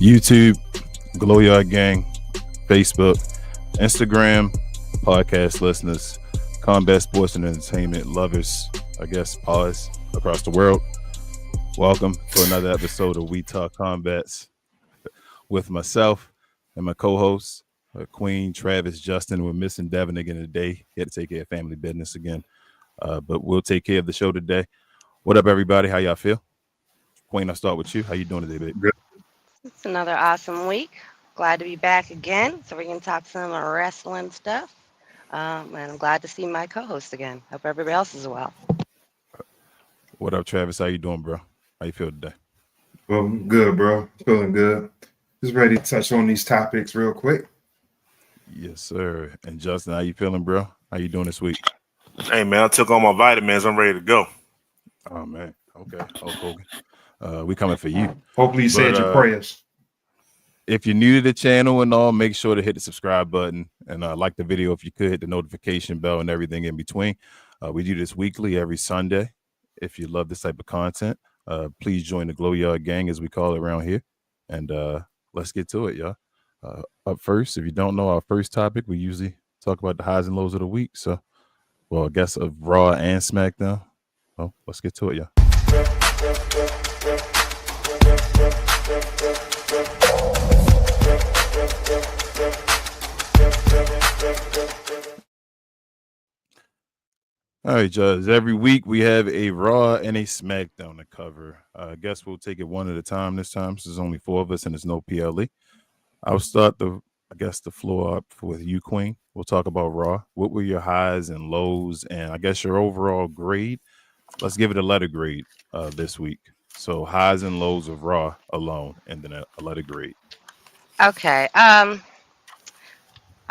YouTube, Glow Yard Gang, Facebook, Instagram, podcast listeners, combat sports and entertainment lovers, I guess, pause across the world. Welcome to another episode of We Talk Combats with myself and my co-hosts, Queen, Travis, Justin. We're missing Devin again today. He had to take care of family business again, but we'll take care of the show today. What up, everybody? How y'all feel? Queen, I'll start with you. How you doing today, baby? It's another awesome week. Glad to be back again so we can talk some wrestling stuff. And I'm glad to see my co-host again. Hope everybody else is well. What up, Travis? How you doing, bro? How you feel today? Well, good, bro. Feeling good. Just ready to touch on these topics real quick. Yes, sir. And Justin, how you feeling, bro? How you doing this week? Hey, man, I took all my vitamins. I'm ready to go. Oh, man. Okay. Hulk Hogan. We coming for you. Hopefully you said your prayers. If you're new to the channel and all, make sure to hit the subscribe button and like the video if you could, hit the notification bell and everything in between. We do this weekly every Sunday. If you love this type of content, please join the Glow Yard Gang, as we call it around here. And let's get to it, y'all. Up first, if you don't know our first topic, we usually talk about the highs and lows of the week. So, well, I guess of Raw and Smackdown. Well, let's get to it, y'all. All right, Judge. Every week we have a Raw and a Smackdown to cover. I guess we'll take it one at a time this time, since there's only 4 of us and there's no PLE. I'll start the floor up with you, Queen. We'll talk about Raw. What were your highs and lows, and I guess your overall grade? Let's give it a letter grade this week. So highs and lows of Raw alone, and then a letter grade. Okay. I'll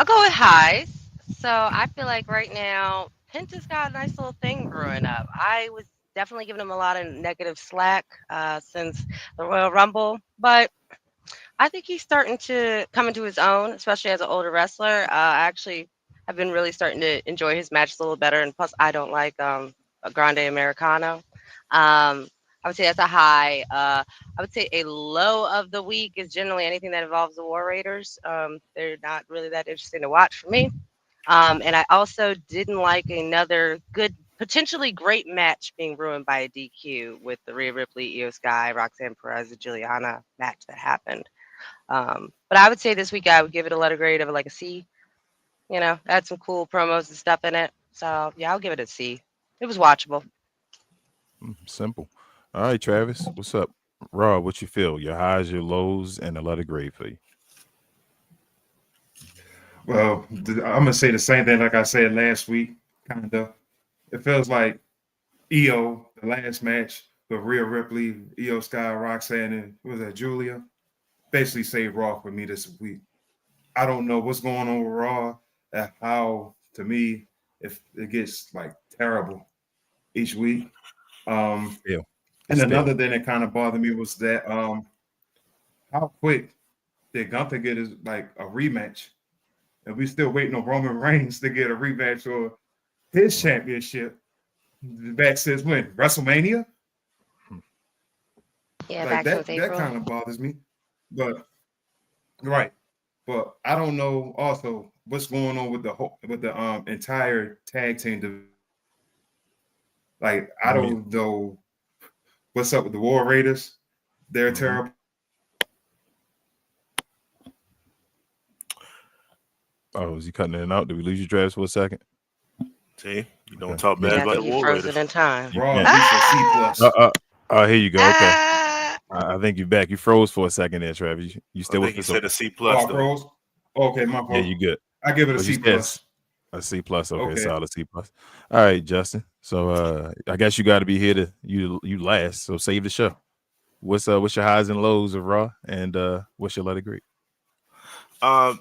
go with highs. So I feel like right now, Penta's got a nice little thing brewing up. I was definitely giving him a lot of negative slack since the Royal Rumble, but I think he's starting to come into his own, especially as an older wrestler. I actually have been really starting to enjoy his matches a little better, and plus I don't like a Grande Americano. I would say that's a high. I would say a low of the week is generally anything that involves the War Raiders. They're not really that interesting to watch for me. And I also didn't like another good, potentially great match being ruined by a DQ with the Rhea Ripley, Io Sky, Roxanne Perez, and Juliana match that happened. But I would say this week I would give it a letter grade of like a C. You know, had some cool promos and stuff in it. So yeah, I'll give it a C. It was watchable. Simple. All right, Travis, what's up? Raw, what you feel? Your highs, your lows, and a letter grade for you. Well, I'm going to say the same thing like I said last week, kind of. It feels like Io, the last match with Rhea Ripley, Io Sky, Roxanne, and was that Julia? Basically saved Raw for me this week. I don't know what's going on with Raw, and how, to me, if it gets like terrible each week. And another thing that kind of bothered me was that how quick did Gunther get his like a rematch? And we still waiting on Roman Reigns to get a rematch or his championship back since when? WrestleMania? Yeah, like back that kind of bothers me. But right. But I don't know also what's going on with the entire tag team. Like I don't know what's up with the War Raiders. They're terrible. Oh, is he cutting it out? Did we lose you, Travis, for a second? See, you don't talk bad about the War Raiders. In time. Raw, C+. Oh, here you go. Okay. I think you're back. You froze for a second there, Travis. You still I think with you us? said a C+. Oh, froze? Okay, my fault. Yeah, you good. I give it a C+. A C+. Okay, solid C+. All right, Justin. So I guess you got to be here to you last. So save the show. What's your highs and lows of Raw, and what's your letter grade? I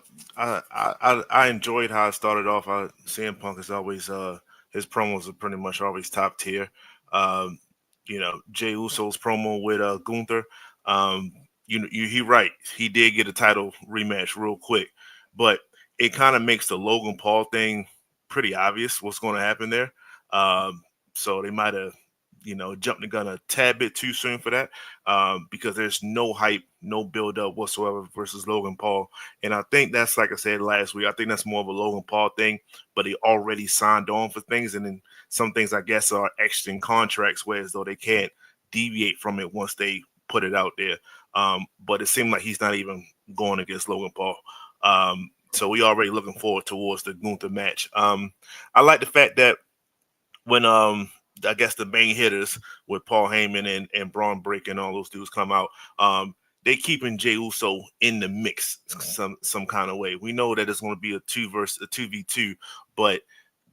enjoyed how it started off. CM Punk is always his promos are pretty much always top tier. You know, Jey Uso's promo with Gunther. He right. He did get a title rematch real quick, but it kind of makes the Logan Paul thing pretty obvious what's going to happen there. So they might have, jumped the gun a tad bit too soon for that because there's no hype no build up whatsoever versus Logan Paul. And I think that's, like I said last week, I think that's more of a Logan Paul thing, but he already signed on for things. And then some things, I guess, are extra in contracts, whereas though they can't deviate from it once they put it out there. But it seemed like he's not even going against Logan Paul. So we already looking forward towards the Gunther match. I like the fact that when I guess the main hitters with Paul Heyman and Braun Breaker and all those dudes come out, they keeping Jey Uso in the mix some kind of way. We know that it's going to be a 2v2, but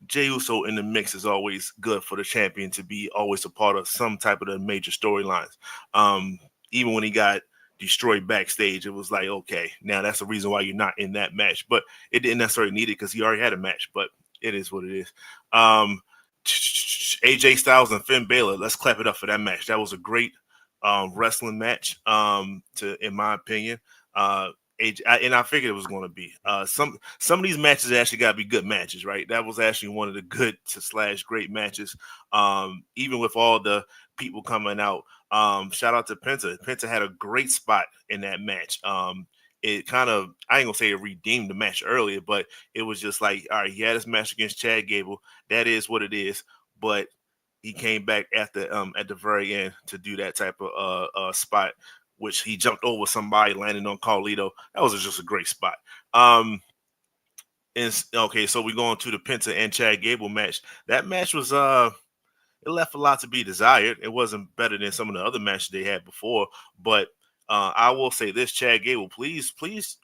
Jey Uso in the mix is always good for the champion to be always a part of some type of the major storylines. Even when he got destroyed backstage, it was like, okay, now that's the reason why you're not in that match. But it didn't necessarily need it because he already had a match, but it is what it is. AJ Styles and Finn Balor, let's clap it up for that match. That was a great wrestling match, in my opinion. And I figured it was going to be some of these matches actually got to be good matches, right? That was actually one of the good / great matches. Even with all the people coming out, shout out to Penta. Penta had a great spot in that match. It kind of, I ain't gonna say it redeemed the match earlier, but it was just like, all right, he had his match against Chad Gable. That is what it is. But he came back at the very end to do that type of spot, which he jumped over somebody, landing on Carlito. That was just a great spot. And okay, so we're going to the Penta and Chad Gable match. That match was it left a lot to be desired. It wasn't better than some of the other matches they had before, but I will say this, Chad Gable, please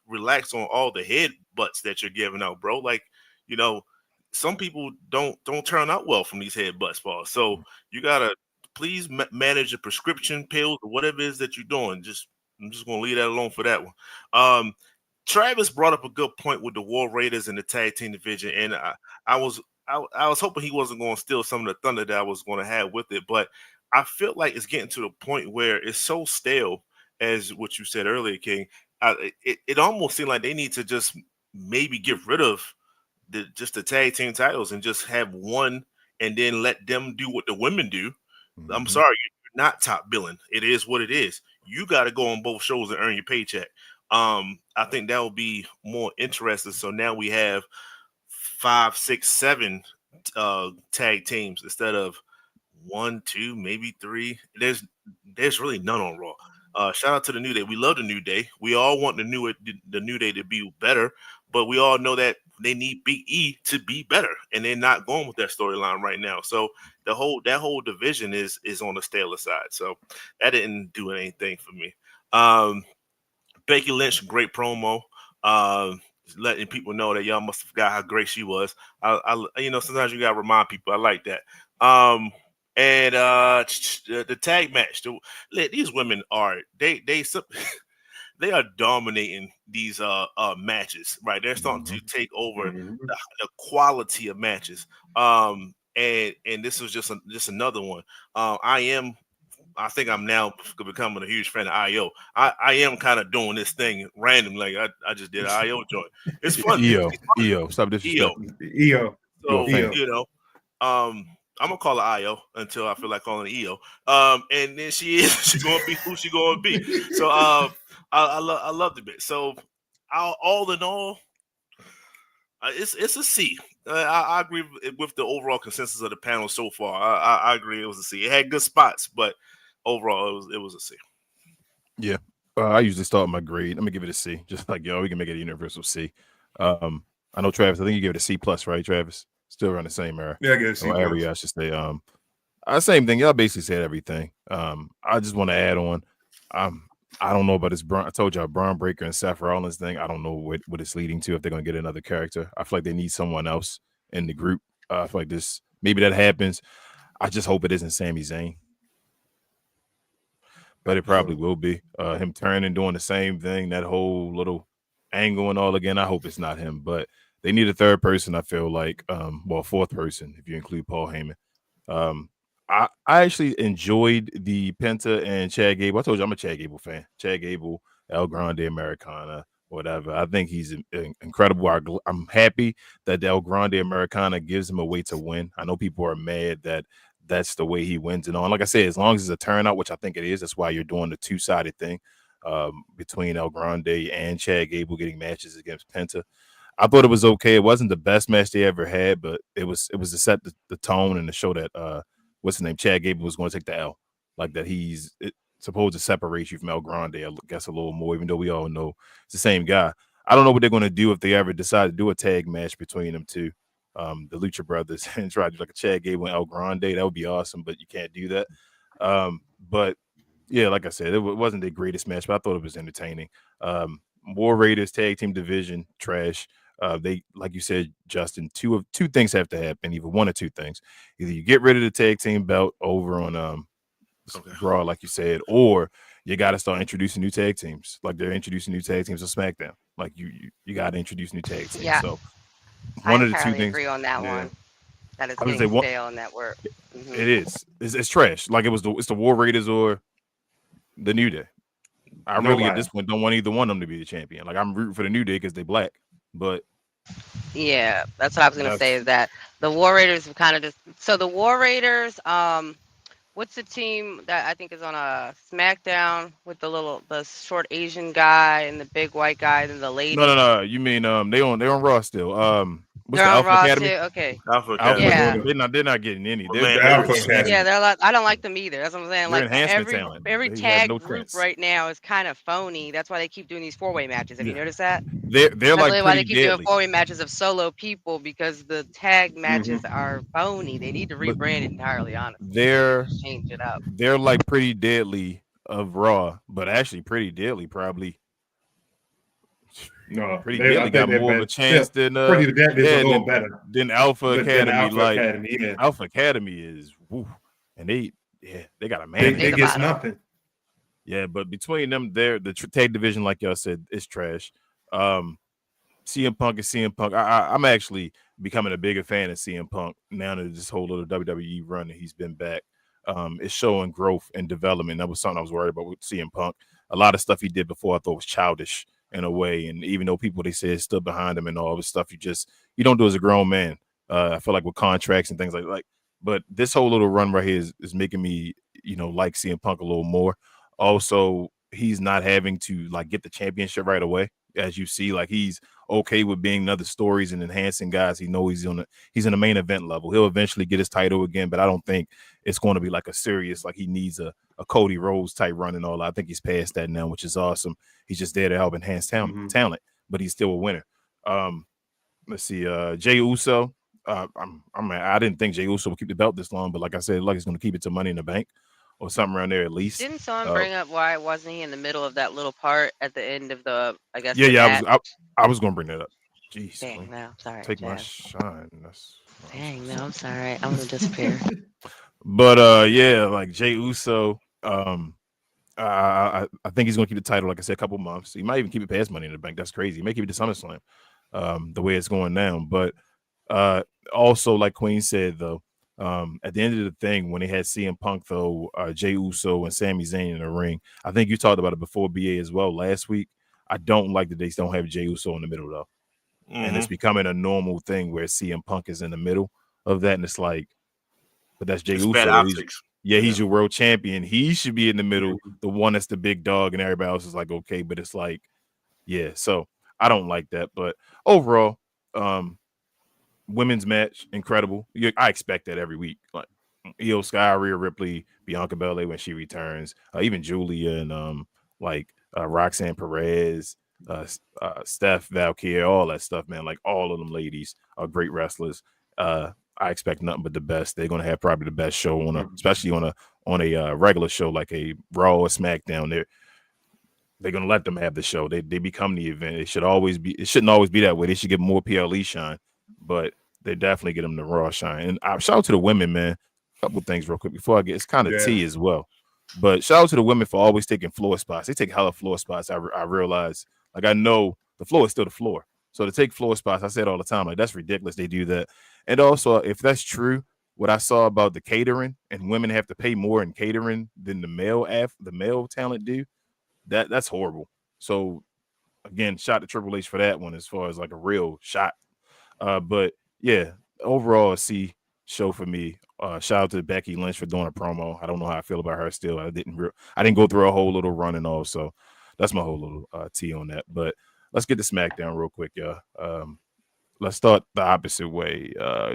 relax on all the headbutts that you're giving out, bro. Like, you know, some people don't turn out well from these headbutts, Paul. So you gotta please manage your prescription pills or whatever it is that you're doing. I'm just gonna leave that alone for that one. Travis brought up a good point with the War Raiders and the tag team division, and I was hoping he wasn't going to steal some of the thunder that I was going to have with it, but I feel like it's getting to the point where it's so stale, as what you said earlier, King. It almost seemed like they need to just maybe get rid of the tag team titles and just have one, and then let them do what the women do. Mm-hmm. I'm sorry, you're not top billing. It is what it is. You got to go on both shows and earn your paycheck. I think that will be more interesting. So now we have 5, 6, 7 tag teams instead of 1, 2, maybe 3. There's really none on Raw. Shout out to the New Day. We love the New Day. We all want the New Day to be better, but we all know that they need Big E to be better, and they're not going with that storyline right now. So that whole division is on the staler side. So that didn't do anything for me. Becky Lynch, great promo. Letting people know that y'all must have forgot how great she was. I sometimes you gotta remind people. I like that. And the tag match. These women are they are dominating these matches, right? They're starting to take over the quality of matches. And this was just another one. I think I'm now becoming a huge fan of IO. I am kind of doing this thing random, like I just did an IO joint. It's fun. EO, stop disrespecting. EO. So I'm gonna call her IO until I feel like calling her EO. And then she's gonna be who she gonna be. So I love the bit. So all in all, it's a C. I agree with the overall consensus of the panel so far. I agree it was a C. It had good spots, but overall it was a C. Yeah, I usually start my grade. I'm gonna give it a C. Just like we can make it a universal C. I know Travis. I think you give it a C plus, right, Travis? Still around the same era. Yeah, I guess C area. I should say. Same thing. Y'all basically said everything. I just want to add on. I don't know about this. I told y'all Braun Breaker and Seth Rollins thing. I don't know what it's leading to. If they're gonna get another character, I feel like they need someone else in the group. I feel like this. Maybe that happens. I just hope it isn't Sami Zayn. But it probably will be him turning, doing the same thing, that whole little angle and all again. I hope it's not him, but they need a third person. I feel like, a fourth person if you include Paul Heyman. I actually enjoyed the Penta and Chad Gable. I told you I'm a Chad Gable fan. Chad Gable, El Grande Americana, whatever. I think he's incredible. I'm happy that El Grande Americana gives him a way to win. I know people are mad that that's the way he wins and all. Like I said, as long as it's a turnout, which I think it is, that's why you're doing the two-sided thing. between El Grande and Chad Gable getting matches against Penta. I thought it was okay. It wasn't the best match they ever had, but it was to set the tone and to show that what's his name, Chad Gable was going to take the L, like that he's supposed to separate you from El Grande, I guess, a little more, even though we all know it's the same guy. I don't know what they're going to do if they ever decide to do a tag match between them two, the Lucha Brothers, and try to do like a Chad Gable and El Grande. That would be awesome, but you can't do that. But yeah, like I said, it wasn't the greatest match, but I thought it was entertaining. War Raiders tag team division trash. They, like you said, Justin, two things have to happen, either one or two things. Either you get rid of the tag team belt over on Raw, like you said, or you got to start introducing new tag teams, like they're introducing new tag teams on SmackDown. Like you got to introduce new tag teams. Yeah. So I one of the two entirely things. agree on that one. That is I would getting say stale in that work. It is. It's trash. Like it's the War Raiders or the New Day. I really at this point don't want either one of them to be the champion. Like I'm rooting for the New Day because they black, but yeah, that's what I was gonna say. Is that the War Raiders have kind of just so the War Raiders. What's the team that I think is on a SmackDown with the short Asian guy and the big white guy and the lady? No. You mean they on Raw still? What's they're the on Alpha Raw Academy? Too? Okay. Alpha Academy. Yeah. They're not getting any. They're Alpha Academy. Yeah, I don't like them either. That's what I'm saying. They're Like enhancement talent. every They tag no group chance. right now is kind of phony. That's why they keep doing these 4-way matches. Have you noticed that? They're That's like really why they pretty keep deadly. doing 4-way matches of solo people because the tag matches are phony. They need to rebrand it entirely. Honestly, change it up. They're like pretty deadly of Raw, but actually pretty deadly probably. No, pretty deadly got more of a chance than pretty deadly is a little better than Alpha Academy. Academy, yeah. Alpha Academy is, woo, and they got a man. They get nothing. Yeah, but between them, the tag division, like y'all said, is trash. CM Punk is CM Punk. I'm actually becoming a bigger fan of CM Punk now that this whole little WWE run that he's been back. It's showing growth and development. That was something I was worried about with CM Punk. A lot of stuff he did before I thought was childish in a way, and even though people they said stood behind him and all this stuff, you don't do as a grown man. I feel like with contracts and things like, but this whole little run right here is making me, like CM Punk a little more. Also, he's not having to like get the championship right away, as you see. Like he's okay with being other stories and enhancing guys. He knows he's in the main event level. He'll eventually get his title again, but I don't think it's going to be like a serious, like he needs a Cody Rhodes type run and all. I think he's past that now, which is awesome. He's just there to help enhance talent, but he's still a winner. Let's see, Jey Uso. I didn't think Jey Uso would keep the belt this long, but like I said, like he's going to keep it to Money in the Bank or something around there at least. Didn't someone bring up why wasn't he in the middle of that little part at the end of the? I guess. I was going to bring that up. Jeez. Dang, no, sorry. Take my shine. Dang, no, I'm sorry. I'm gonna disappear. But yeah, like Jey Uso, I think he's gonna keep the title, like I said, a couple months. He might even keep it past Money in the Bank. That's crazy. He may keep it to SummerSlam, the way it's going now. But also, like Queen said, though, at the end of the thing, when they had CM Punk, though, Jey Uso and Sami Zayn in the ring, I think you talked about it before, BA, as well last week. I don't like that they don't have Jey Uso in the middle, though. And it's becoming a normal thing where CM Punk is in the middle of that, and it's like, but that's Jey Uso. He's your world champion. He should be in the middle, the one that's the big dog, and everybody else is like, okay, but it's like, yeah. So I don't like that. But overall, women's match, incredible. I expect that every week. Like Io Sky, Rhea Ripley, Bianca Belair when she returns, even Julia and Roxanne Perez. Steph, Valkyrie, all that stuff, man. Like all of them ladies are great wrestlers. I expect nothing but the best. They're gonna have probably the best show especially on a regular show like a Raw or SmackDown. They're gonna let them have the show. They become the event. It shouldn't always be that way. They should get more PLE shine, but they definitely get them the Raw shine. And shout out to the women, man. A couple things real quick before I get. It's kind of tea as well, but shout out to the women for always taking floor spots. They take hella floor spots. I realize. Like, I know the floor is still the floor. So to take floor spots, I say it all the time, like, that's ridiculous. They do that. And also, if that's true, what I saw about the catering and women have to pay more in catering than the male talent do, that's horrible. So, again, shout to Triple H for that one as far as, like, a real shot. But, yeah, overall, a C show for me. Shout out to Becky Lynch for doing a promo. I don't know how I feel about her still. I didn't go through a whole little run and all, so that's my whole little tea on that. But let's get to SmackDown real quick, y'all. Let's start the opposite way.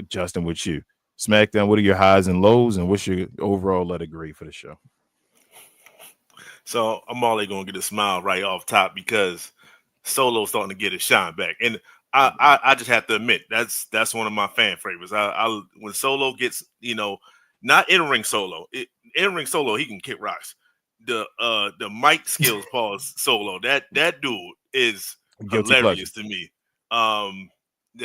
Justin, with you. SmackDown, what are your highs and lows, and what's your overall letter grade for the show? So I'm only gonna get a smile right off top because Solo's starting to get his shine back, and I just have to admit that's one of my fan favorites. I when Solo gets, not in ring Solo, in ring Solo he can kick rocks. The mic skills pause Solo, that dude is Guilty hilarious to me.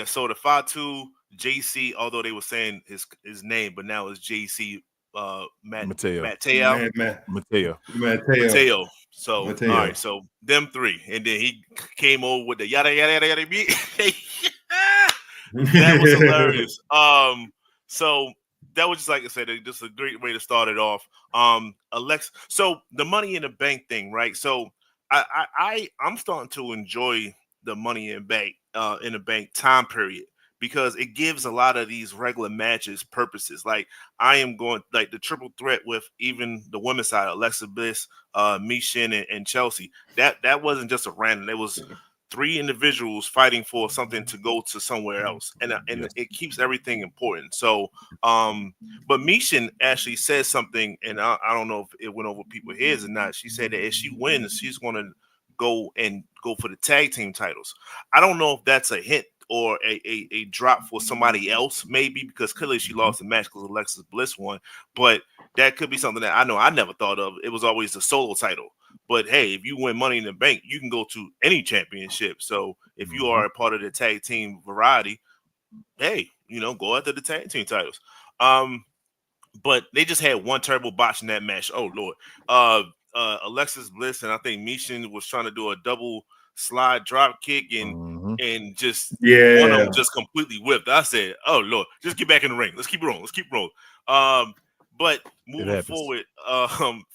So the Fatu JC, although they were saying his name, but now it's JC Mateo. Mateo. So Mateo. All right, so them three, and then he came over with the yada yada yada yada. That was hilarious. So that was just like I said, just a great way to start it off. Alexa. So the Money in the Bank thing, right? So I'm starting to enjoy the Money in the Bank time period, because it gives a lot of these regular matches purposes. Like I am going like the triple threat with even the women's side, Alexa Bliss, Michin, and Chelsea. That wasn't just a random. It was 3 individuals fighting for something to go to somewhere else, and it keeps everything important. So, but Michin actually said something, and I don't know if it went over people's heads or not. She said that if she wins, she's going to go for the tag team titles. I don't know if that's a hint or a drop for somebody else, maybe, because clearly she lost the match because Alexa Bliss won. But that could be something that I know I never thought of. It was always the solo title. But hey, if you win Money in the Bank, you can go to any championship. So if you are a part of the tag team variety, hey, go after the tag team titles. But they just had one terrible botch in that match. Oh Lord. Alexis Bliss and I think Michin was trying to do a double slide drop kick and just one of them just completely whipped. I said, "Oh Lord, just get back in the ring. Let's keep rolling. Let's keep rolling." But moving forward,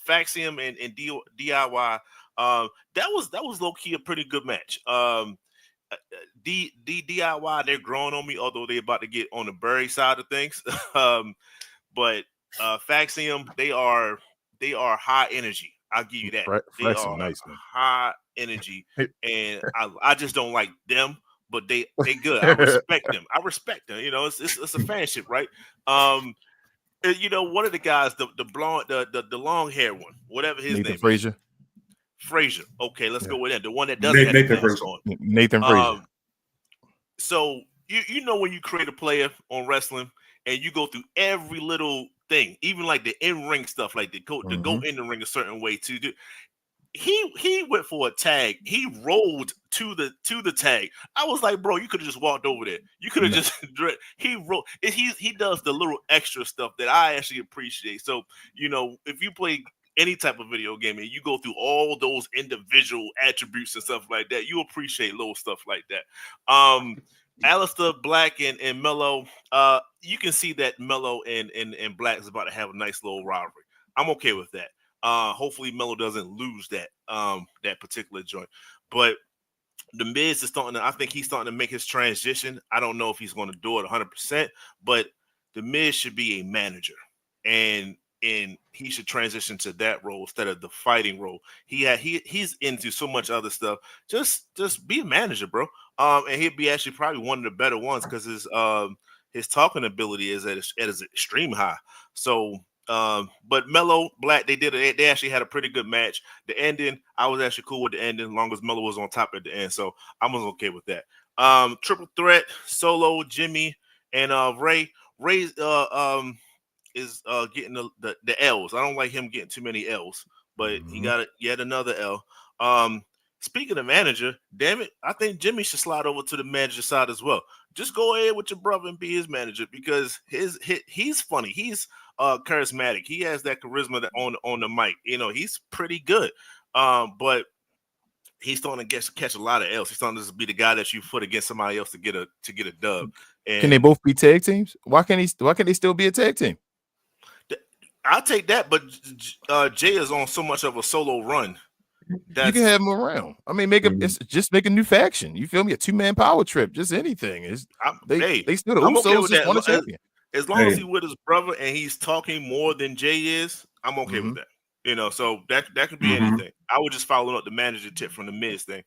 Faxium and DIY, that was low key a pretty good match. DIY, they're growing on me, although they're about to get on the Burry side of things. But Faxium, they are high energy. I'll give you that. They are nice, high energy, and I just don't like them, but they good. I respect them. It's a fanship, right? One of the guys, the blonde, the long hair one, whatever his name is. Frazier. Okay, let's go with that. The one that doesn't have the mask on. Nathan Frazier. So you know when you create a player on wrestling and you go through every little thing, even like the in-ring stuff, like to go in the ring a certain way to do. He went for a tag. He rolled to the tag. I was like, bro, you could have just walked over there. You could have just he rolled. He does the little extra stuff that I actually appreciate. So if you play any type of video game and you go through all those individual attributes and stuff like that, you appreciate little stuff like that. Alistair Black and Mello, you can see that Mello and Black is about to have a nice little rivalry. I'm okay with that. Hopefully Mello doesn't lose that particular joint. But the Miz is I think he's starting to make his transition. I don't know if he's going to do it 100%, but the Miz should be a manager. And he should transition to that role instead of the fighting role. He's into so much other stuff. Just be a manager, bro. And he'd be actually probably one of the better ones because his talking ability is at an extreme high. So, but Mello Black, they actually had a pretty good match. The ending, I was actually cool with the ending, as long as Mello was on top at the end. So I was okay with that. Triple threat, Solo, Jimmy, and Ray. Ray's is getting the L's. I don't like him getting too many L's, but he got yet another L. Speaking of manager, damn it, I think Jimmy should slide over to the manager side as well. Just go ahead with your brother and be his manager because he's funny. He's charismatic. He has that charisma on the mic. He's pretty good. But he's starting to catch a lot of L's. He's starting to be the guy that you put against somebody else to get a dub. And can they both be tag teams? Why can't they still be a tag team? I'll take that, but Jay is on so much of a solo run. You can have him around. I mean, just make a new faction. You feel me? A 2-man power trip, just anything. They still the Usos just won a champion. As long as he's with his brother and he's talking more than Jay is, I'm okay with that. So that could be Mm-hmm. anything. I would just follow up the manager tip from the Miz thing.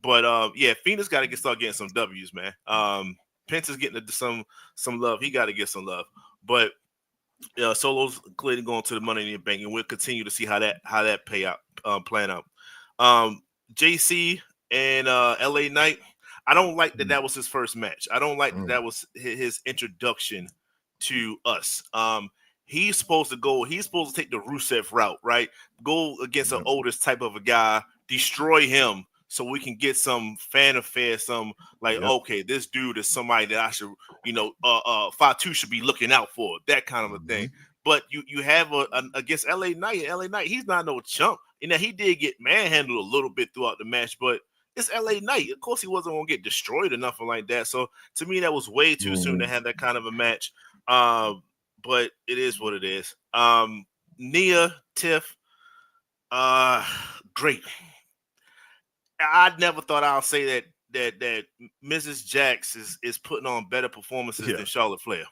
But yeah, Phoenix got to start getting some W's, man. Pence is getting some love. He got to get some love. But Solo's clearly going to the Money in the Bank, and we'll continue to see how that plan out. JC and LA Knight. I don't like that was his first match. I don't like that was his introduction to us. He's supposed to go. He's supposed to take the Rusev route, right? Go against an Otis type of a guy, destroy him, so we can get some fan affair, some like, okay, this dude is somebody that I should, Fatu should be looking out for, that kind of a thing. But you have against LA Knight. LA Knight, he's not no chump. He did get manhandled a little bit throughout the match, but it's LA Knight. Of course, he wasn't going to get destroyed or nothing like that. So to me, that was way too soon to have that kind of a match. But it is what it is. Nia, Tiff, great. I never thought I'll say that Mrs. Jax is putting on better performances than Charlotte Flair.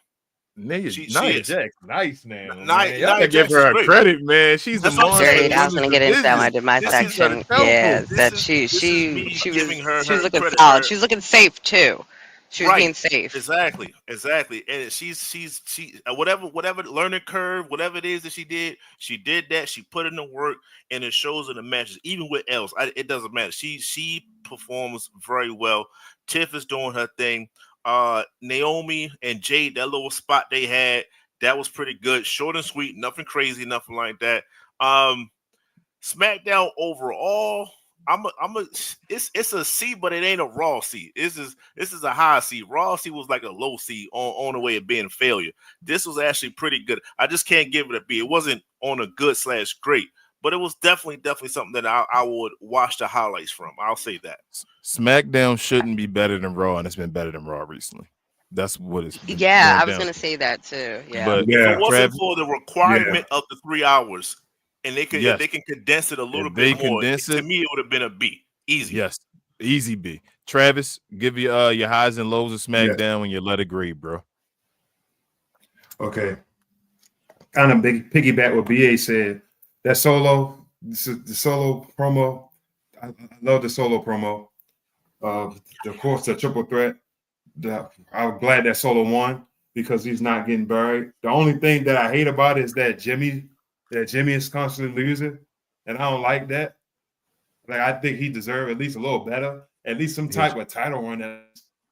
Nia Jax, nice man. Nia Y'all give her her credit, man. She's the monster. I was gonna get into that when I did my section. Yeah, that she was looking solid. She was looking safe too. She was being safe. Exactly. And she's whatever learning curve, whatever it is that she did that. She put in the work, and it shows in the matches. Even with else, it doesn't matter. She performs very well. Tiff is doing her thing. Naomi and Jade, that little spot they had, that was pretty good. Short and sweet, nothing crazy, nothing like that. SmackDown overall, it's a C, but it ain't a raw C. This is a high C. Raw C was like a low C on the way of being a failure. This was actually pretty good. I just can't give it a B. It wasn't on a good / great, but it was definitely something that I would watch the highlights from. I'll say that. SmackDown shouldn't be better than Raw, and it's been better than Raw recently. That's what it's been. Yeah, I was going to say that too. Yeah. But if it wasn't for the requirement of the 3 hours, and they can condense it a little bit more, to me it would have been a B. Easy. Yes, easy B. Travis, give your highs and lows of SmackDown and your let it agree, bro. Okay. Kind of big piggyback what BA said. That solo, the solo promo, I love the solo promo. Of course, the triple threat. I'm glad that Solo won because he's not getting buried. The only thing that I hate about it is that Jimmy is constantly losing, and I don't like that. Like, I think he deserved at least a little better, at least some type of title run.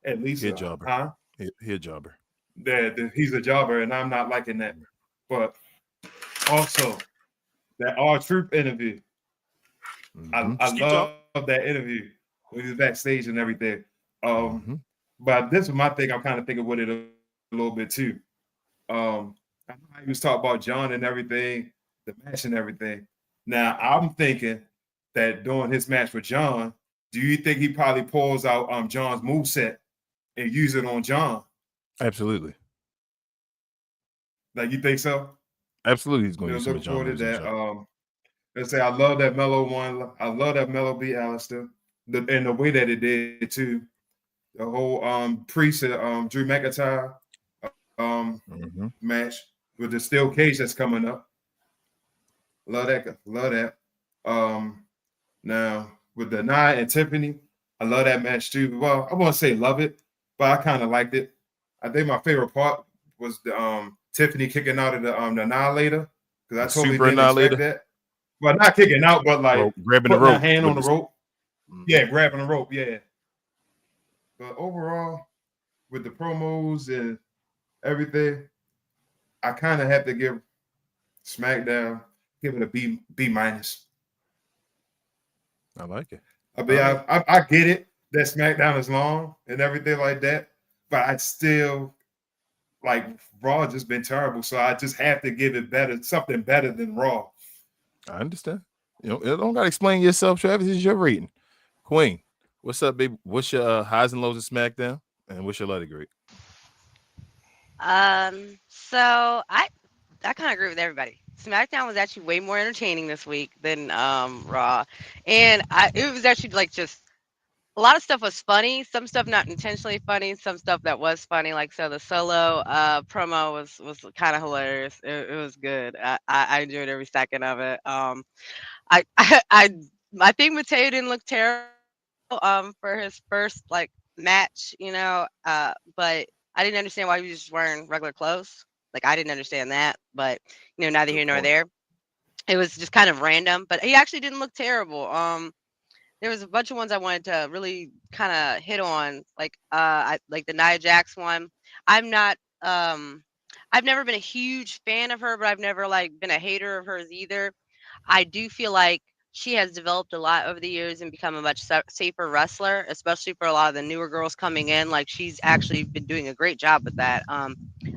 At least he a jobber. Huh? He a jobber. He's a jobber, and I'm not liking that. But also that R-Truth interview. I love that interview when he was backstage and everything. But this is my thing. I'm kind of thinking with it a little bit too. I know he was talking about John and everything, the match and everything. Now I'm thinking that during his match with John, do you think he probably pulls out John's moveset and use it on John? Absolutely. Like, you think so? Absolutely, he's going to use look forward to that. John. Let's say I love that Mellow one. I love that Mellow beat Alistair, and the way that it did too. The whole Priest Drew McIntyre match with the steel cage that's coming up. Love that. Now with the Nia and Tiffany, I love that match too. Well, I won't say love it, but I kind of liked it. I think my favorite part was the Tiffany kicking out of the Annihilator, because I totally didn't expect that. Well, not kicking out, but like grabbing the rope, hand on the rope. Yeah, grabbing the rope. Yeah. But overall, with the promos and everything, I kind of have to give SmackDown, give it a B minus. I like it. I mean, I get it that SmackDown is long and everything like that, but I still like Raw just been terrible, so I just have to give it something better than Raw. I understand. You don't gotta explain yourself, Travis. It's your rating. Queen, what's up, baby? What's your highs and lows of SmackDown, and what's your let it great? So I kind of agree with everybody. SmackDown was actually way more entertaining this week than Raw, and it was actually like just a lot of stuff was funny. Some stuff not intentionally funny. Some stuff that was funny. Like so, the solo promo was kind of hilarious. It was good. I enjoyed every second of it. I I think Mateo didn't look terrible for his first like match, but I didn't understand why he was just wearing regular clothes. Like I didn't understand that, but neither Good here nor point. there. It was just kind of random, but he actually didn't look terrible. There was a bunch of ones I wanted to really kind of hit on, like like the Nia Jax one. I'm not I've never been a huge fan of her, but I've never like been a hater of hers either. I do feel like she has developed a lot over the years and become a much safer wrestler, especially for a lot of the newer girls coming in. Like she's actually been doing a great job with that.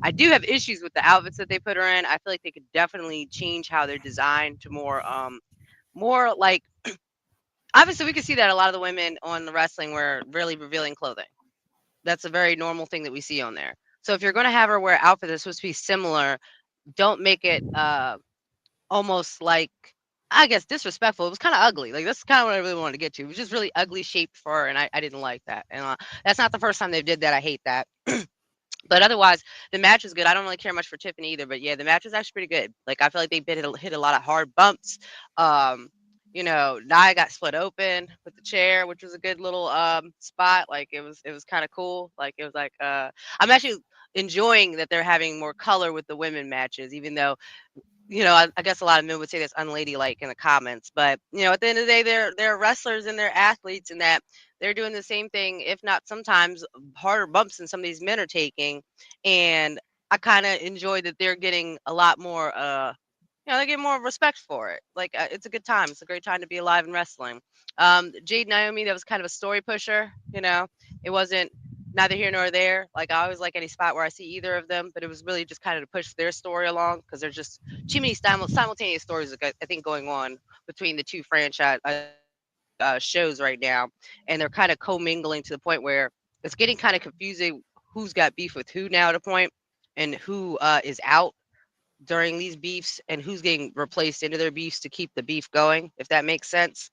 I do have issues with the outfits that they put her in. I feel like they could definitely change how they're designed to more like obviously we can see that a lot of the women on the wrestling wear really revealing clothing. That's a very normal thing that we see on there. So if you're going to have her wear outfits that's supposed to be similar, don't make it almost like I guess disrespectful. It was kind of ugly. Like that's kind of what I really wanted to get to. It was just really ugly shaped for her, and I didn't like that. And that's not the first time they did that. I hate that. But otherwise, the match was good. I don't really care much for Tiffany either, but yeah, the match was actually pretty good. Like I feel like they hit a lot of hard bumps. Nia got split open with the chair, which was a good little spot. Like it was kind of cool. Like it was like I'm actually enjoying that they're having more color with the women matches, even though I guess a lot of men would say that's unladylike in the comments, but at the end of the day, they're wrestlers and they're athletes, and that they're doing the same thing, if not sometimes harder bumps than some of these men are taking. And I kind of enjoy that they're getting a lot more, they get more respect for it. Like it's a good time. It's a great time to be alive in wrestling. Jade Naomi, that was kind of a story pusher. It wasn't neither here nor there. Like I always like any spot where I see either of them, but it was really just kind of to push their story along because there's just too many simultaneous stories I think going on between the two franchise shows right now, and they're kind of commingling to the point where it's getting kind of confusing who's got beef with who now at a point, and who is out during these beefs and who's getting replaced into their beefs to keep the beef going, if that makes sense.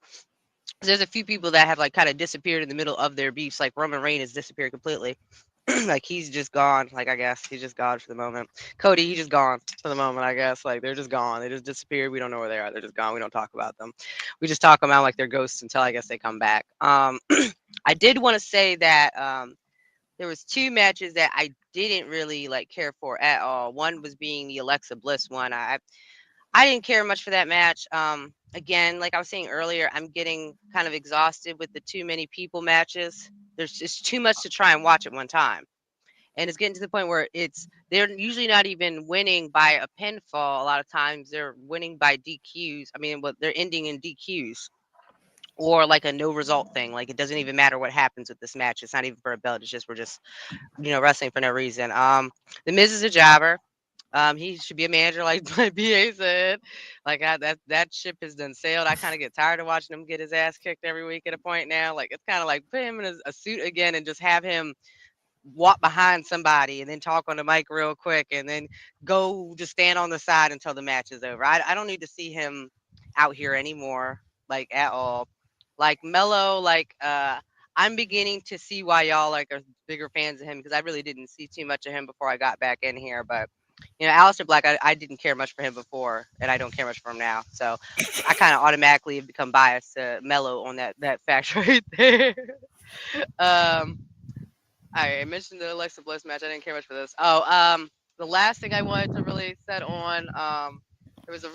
There's a few people that have like kind of disappeared in the middle of their beefs, like Roman Reigns has disappeared completely. Like he's just gone. Like I guess he's just gone for the moment. Cody, he's just gone for the moment. I guess like they're just gone. They just disappeared. We don't know where they are. They're just gone. We don't talk about them. We just talk them out like they're ghosts until I guess they come back. I did want to say that there was two matches that I didn't really like care for at all. One was being the Alexa Bliss one. I didn't care much for that match. Again, like I was saying earlier, I'm getting kind of exhausted with the too many people matches. There's just too much to try and watch at one time. And it's getting to the point where they're usually not even winning by a pinfall. A lot of times they're winning by DQs. I mean, they're ending in DQs or like a no result thing. Like it doesn't even matter what happens with this match. It's not even for a belt. It's just we're just wrestling for no reason. The Miz is a jobber. He should be a manager, like my BA said. Like that ship has done sailed. I kind of get tired of watching him get his ass kicked every week at a point now. Like it's kind of like put him in a suit again and just have him walk behind somebody and then talk on the mic real quick and then go just stand on the side until the match is over. I don't need to see him out here anymore, like at all. Like Mello, like I'm beginning to see why y'all like are bigger fans of him because I really didn't see too much of him before I got back in here. But Aleister Black, I didn't care much for him before, and I don't care much for him now. So I kind of automatically have become biased to Mello on that fact right there. I mentioned the Alexa Bliss match. I didn't care much for this. The last thing I wanted to really set on, there was a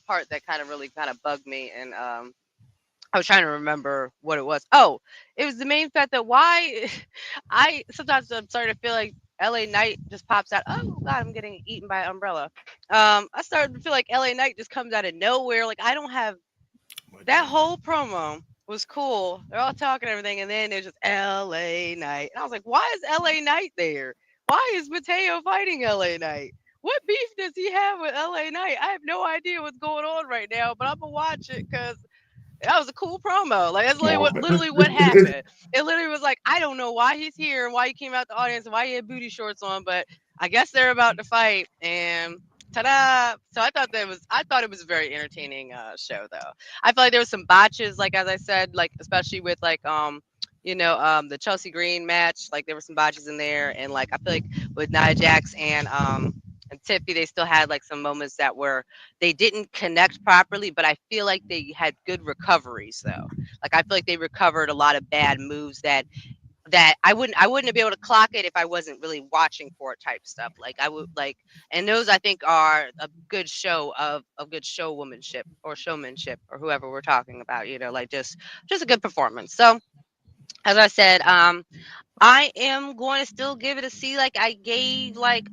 part that really bugged me, and I was trying to remember what it was. Oh, it was the main fact that why sometimes I'm starting to feel like LA Knight just pops out. Oh God, I'm getting eaten by an umbrella. I started to feel like LA Knight just comes out of nowhere. Like I don't have that whole promo was cool. They're all talking and everything, and then there's just LA Knight. And I was like, why is LA Knight there? Why is Mateo fighting LA Knight? What beef does he have with LA Knight? I have no idea what's going on right now, but I'm gonna watch it because that was a cool promo. Like that's literally what happened. It literally was like, I don't know why he's here and why he came out the audience and why he had booty shorts on, but I guess they're about to fight and ta-da. So I thought it was a very entertaining show though. I feel like there was some botches, like as I said, like especially with like The Chelsea Green match, like there were some botches in there, and like I feel like with Nia Jax and Tiffy, they still had like some moments that were they didn't connect properly, but I feel like they had good recoveries though. Like I feel like they recovered a lot of bad moves that I wouldn't be able to clock it if I wasn't really watching for it type stuff. Like I would like, and those I think are a good show of good showwomanship or showmanship or whoever we're talking about. Like just a good performance. So as I said, I am going to still give it a C, like I gave like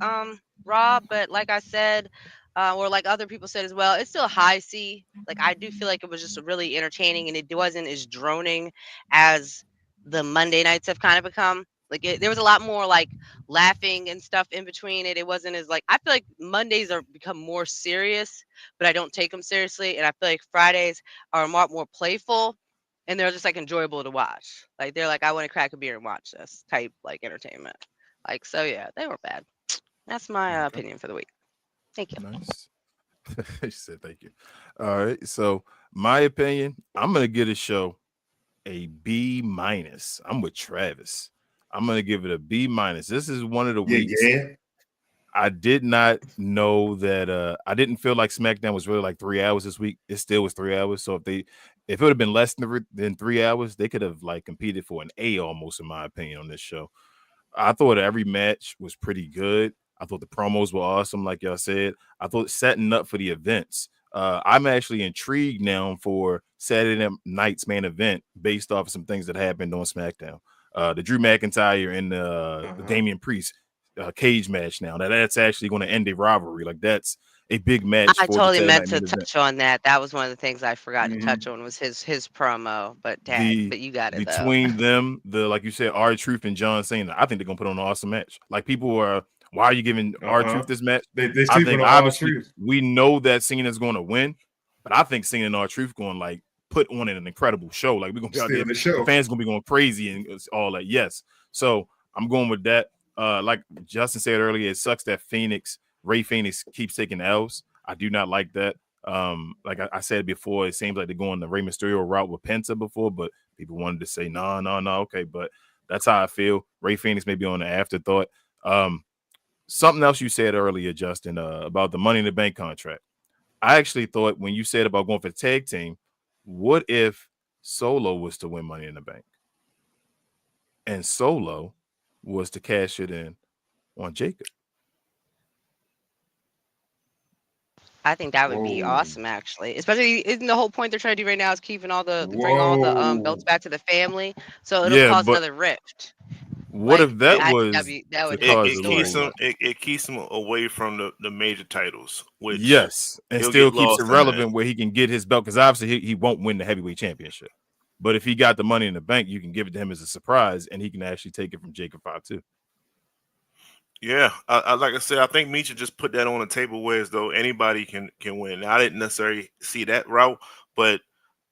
Rob, but like I said, or like other people said as well, it's still a high C. Like I do feel like it was just really entertaining, and it wasn't as droning as the Monday nights have kind of become. Like there was a lot more like laughing and stuff in between it. It wasn't as like I feel like Mondays are become more serious, but I don't take them seriously, and I feel like Fridays are a lot more playful and they're just like enjoyable to watch. Like they're like, I want to crack a beer and watch this type like entertainment. Like so, yeah, they were bad. That's my Okay. opinion for the week. Thank you. Nice. She said thank you. All right. So my opinion, I'm gonna give the show a B minus. I'm with Travis. I'm gonna give it a B minus. This is one of the weeks. Yeah. I did not know that I didn't feel like SmackDown was really like 3 hours this week. It still was 3 hours. So if it would have been less than 3 hours, they could have like competed for an A almost, in my opinion, on this show. I thought every match was pretty good. I thought the promos were awesome, like y'all said. I thought setting up for the events. I'm actually intrigued now for Saturday night's main event based off of some things that happened on SmackDown. The Drew McIntyre and the Damian Priest cage match now. That's actually going to end a rivalry. Like that's a big match. I For totally the meant Saturday to night touch on that. That was one of the things I forgot to Mm-hmm. touch on was his promo. But you got it though. Between them, like you said, R-Truth and John Cena, I think they're gonna put on an awesome match. Like people were, why are you giving R-Truth this match? They I think obviously R-Truth. we know that Cena's going to win, but I think Cena and R-Truth going like put on an incredible show. Like we're gonna be out there, the fans gonna be going crazy and all that. Yes, so I'm going with that. Like Justin said earlier, it sucks that Rey Fenix keeps taking L's. I do not like that. Like I said before, it seems like they're going the Rey Mysterio route with Penta before, but people wanted to say no, okay, but that's how I feel. Rey Fenix may be on the afterthought. Something else you said earlier, Justin, about the Money in the Bank contract. I actually thought when you said about going for the tag team, what if Solo was to win Money in the Bank? And Solo was to cash it in on Jacob. I think that would be awesome, actually. Especially, isn't the whole point they're trying to do right now is keeping bring all the belts back to the family, so it'll cause another rift. What if that was that would it keeps him away from the major titles, which yes, and still keeps it relevant where he can get his belt because obviously he won't win the heavyweight championship. But if he got the Money in the Bank, you can give it to him as a surprise, and he can actually take it from Jacob 5-2. Yeah, like I said, I think Misha just put that on the table where as though anybody can win. Now, I didn't necessarily see that route, but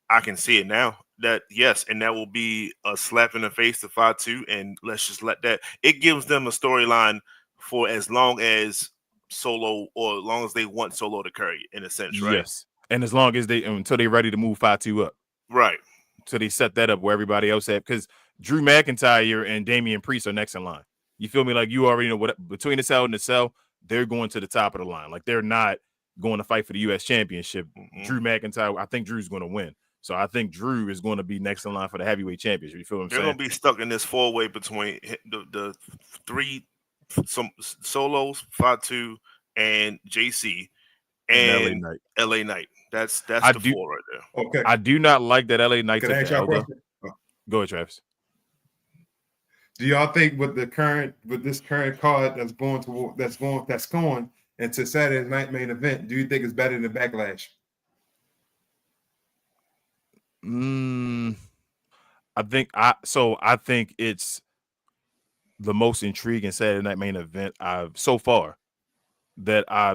I can see it now. That yes, and that will be a slap in the face to 5-2, and let's just let that. It gives them a storyline for as long as Solo or as long as they want Solo to carry, in a sense, right? Yes, and as long as until they're ready to move 5-2 up, right? So they set that up where everybody else had because Drew McIntyre and Damian Priest are next in line. You feel me? Like you already know what between the cell and the cell, they're going to the top of the line. Like they're not going to fight for the U.S. championship. Mm-hmm. Drew McIntyre, I think Drew's going to win. So I think Drew is going to be next in line for the heavyweight championship. You feel what I'm saying? They're going to be stuck in this 4-way between the three Solos, 5-2, and JC and LA Knight. That's the 4 right there. Okay. I do not like that LA Knight. Can I ask y'all a question? Go ahead, Travis. Do y'all think with this current card that's going into Saturday's night main event, do you think it's better than Backlash? I think it's the most intriguing Saturday night main event I've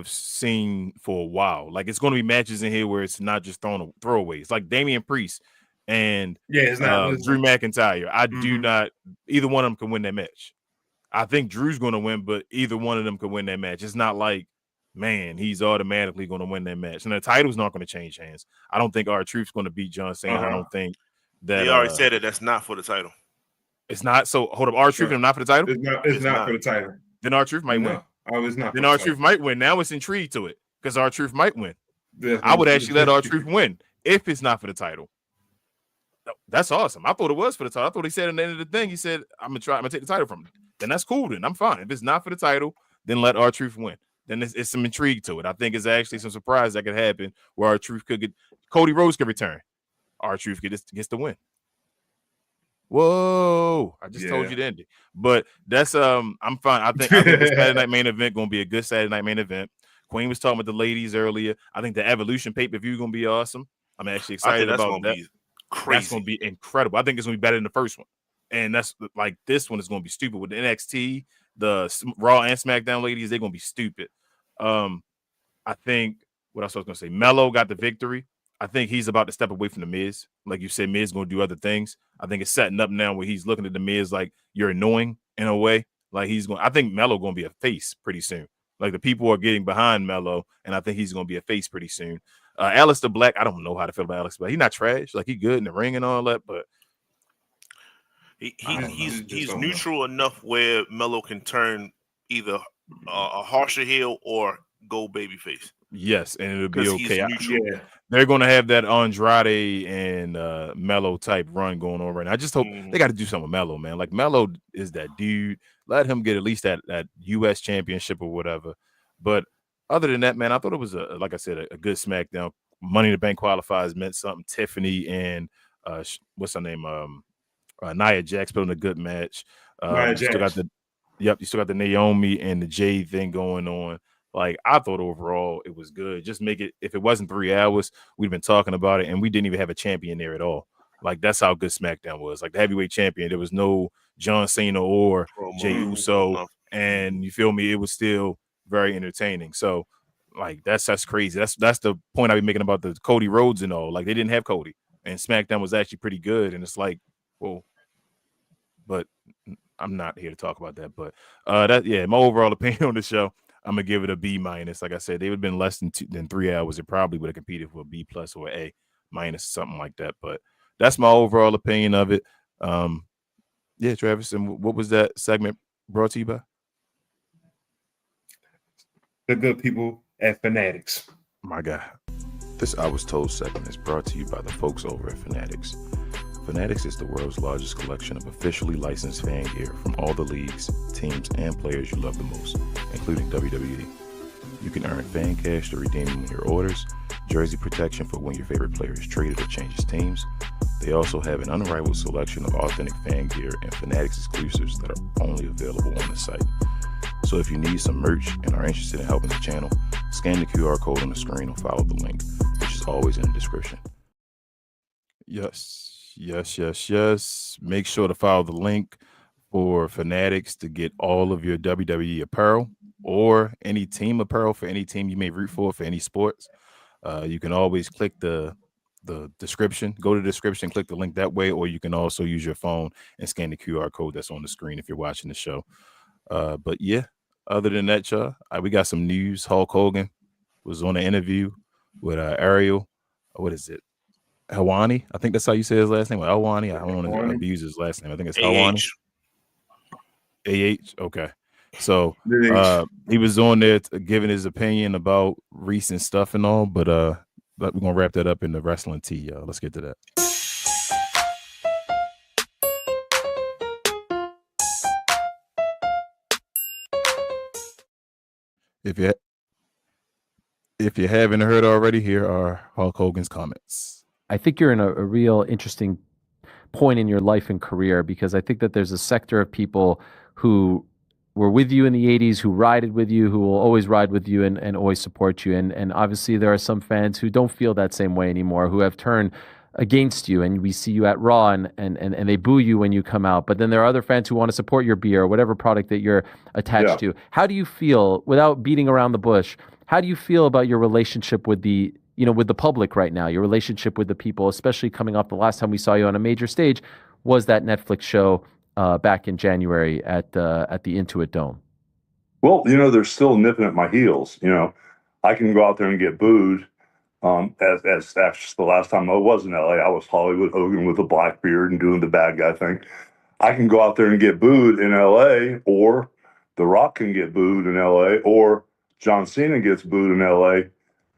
seen for a while. Like it's going to be matches in here where it's not just throwaways. Like Damian Priest and Drew McIntyre. I do not. Either one of them can win that match. I think Drew's going to win, but either one of them can win that match. It's not like, man, he's automatically going to win that match. And the title's not going to change hands. I don't think R-Truth's going to beat John Cena. I don't think that they already said that that's not for the title. It's not. So hold up, R-Truth and not for the title. It's not for the title. Then R-Truth might win. Oh, it's not. Then R-Truth might win. Now it's intrigued to it because R-Truth might win. I would actually let R-Truth win if it's not for the title. That's awesome. I thought it was for the title. I thought he said at the end of the thing, he said, I'm gonna take the title from him. Then that's cool. Then I'm fine. If it's not for the title, then let R-Truth win. Then it's some intrigue to it. I think it's actually some surprise that could happen where R-Truth could get Cody Rhodes could return. R-Truth gets the win. Whoa! I just told you the ending, but that's I'm fine. I think the Saturday Night Main Event gonna be a good Saturday Night Main Event. Queen was talking about the ladies earlier. I think the Evolution pay-per-view gonna be awesome. I'm actually excited about that. Crazy. That's gonna be incredible. I think it's gonna be better than the first one, and that's like this one is gonna be stupid with the NXT, the Raw and SmackDown ladies. They're gonna be stupid. I think what else I was gonna say. Melo got the victory. I think he's about to step away from the Miz. Like you said, Miz gonna do other things. I think it's setting up now where he's looking at the Miz like you're annoying in a way. Like he's going. I think Melo gonna be a face pretty soon. Like the people are getting behind Melo, and I think he's gonna be a face pretty soon. Aleister Black, I don't know how to feel about Aleister Black. He's not trash. Like he's good in the ring and all that, but he's neutral enough where Melo can turn either a harsher heel or go babyface. Yes, and it'll be okay. Yeah. They're going to have that Andrade and Melo type run going on right now. I just hope they got to do something with Melo, man. Like Melo is that dude. Let him get at least that U.S. championship or whatever. But other than that, man, I thought it was like I said, a good SmackDown. Money in the Bank qualifiers meant something. Tiffany and what's her name? Nia Jax put in a good match. You still got the Naomi and the Jade thing going on. Like I thought overall it was good. Just make it, if it wasn't 3 hours, we've been talking about it, and we didn't even have a champion there at all. Like that's how good SmackDown was. Like the heavyweight champion, there was no John Cena or Jey Uso, and you feel me? It was still very entertaining. So like that's crazy. That's the point I be making about the Cody Rhodes and all. Like they didn't have Cody, and SmackDown was actually pretty good. And it's like, well, but I'm not here to talk about that. But my overall opinion on the show, I'm gonna give it a B-. Like I said, they would have been less than 3 hours. It probably would have competed for a B+ or A-, something like that. But that's my overall opinion of it. Travis, and what was that segment brought to you by? The good people at Fanatics. My God. This I Was Told segment is brought to you by the folks over at Fanatics. Fanatics is the world's largest collection of officially licensed fan gear from all the leagues, teams, and players you love the most, including WWE. You can earn fan cash to redeem when your orders, jersey protection for when your favorite player is traded or changes teams. They also have an unrivaled selection of authentic fan gear and Fanatics exclusives that are only available on the site. So if you need some merch and are interested in helping the channel, scan the QR code on the screen or follow the link, which is always in the description. Yes. Make sure to follow the link for Fanatics to get all of your WWE apparel or any team apparel for any team you may root for any sports. You can always click the description, go to the description, click the link that way, or you can also use your phone and scan the QR code that's on the screen if you're watching the show. But yeah, other than that, y'all, we got some news. Hulk Hogan was on an interview with Ariel. What is it? Helwani, I think that's how you say his last name. Helwani. I don't want to abuse his last name. I think it's Helwani. AH. Okay. So he was on there giving his opinion about recent stuff and all, but we're gonna wrap that up in the wrestling tea, y'all. Let's get to that. If you haven't heard already, here are Hulk Hogan's comments. I think you're in a real interesting point in your life and career, because I think that there's a sector of people who were with you in the 80s, who rided with you, who will always ride with you and always support you. And obviously there are some fans who don't feel that same way anymore, who have turned against you, and we see you at Raw and they boo you when you come out. But then there are other fans who want to support your beer or whatever product that you're attached to. How do you feel, without beating around the bush, how do you feel about your relationship with the public right now, your relationship with the people, especially coming off the last time we saw you on a major stage was that Netflix show back in January at the Intuit Dome? Well, they're still nipping at my heels. I can go out there and get booed. As that's the last time I was in LA, I was Hollywood Hogan with a black beard and doing the bad guy thing. I can go out there and get booed in LA, or The Rock can get booed in LA, or John Cena gets booed in LA.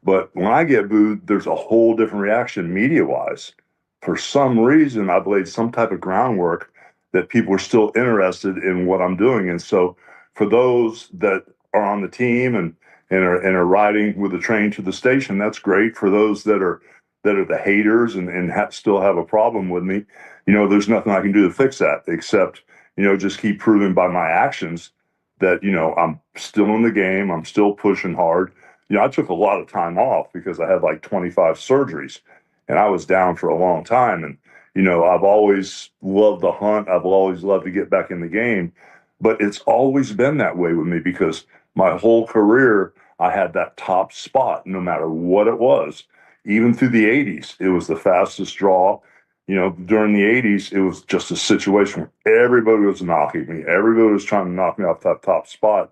But when I get booed, there's a whole different reaction media wise. For some reason, I've laid some type of groundwork that people are still interested in what I'm doing. And so for those that are on the team and are riding with the train to the station, that's great. For those that are the haters and still have a problem with me, there's nothing I can do to fix that except, just keep proving by my actions that, I'm still in the game. I'm still pushing hard. I took a lot of time off because I had like 25 surgeries and I was down for a long time. And, I've always loved the hunt. I've always loved to get back in the game, but it's always been that way with me because my whole career, I had that top spot no matter what it was. Even through the 80s, it was the fastest draw. During the 80s, it was just a situation where everybody was knocking me. Everybody was trying to knock me off that top spot.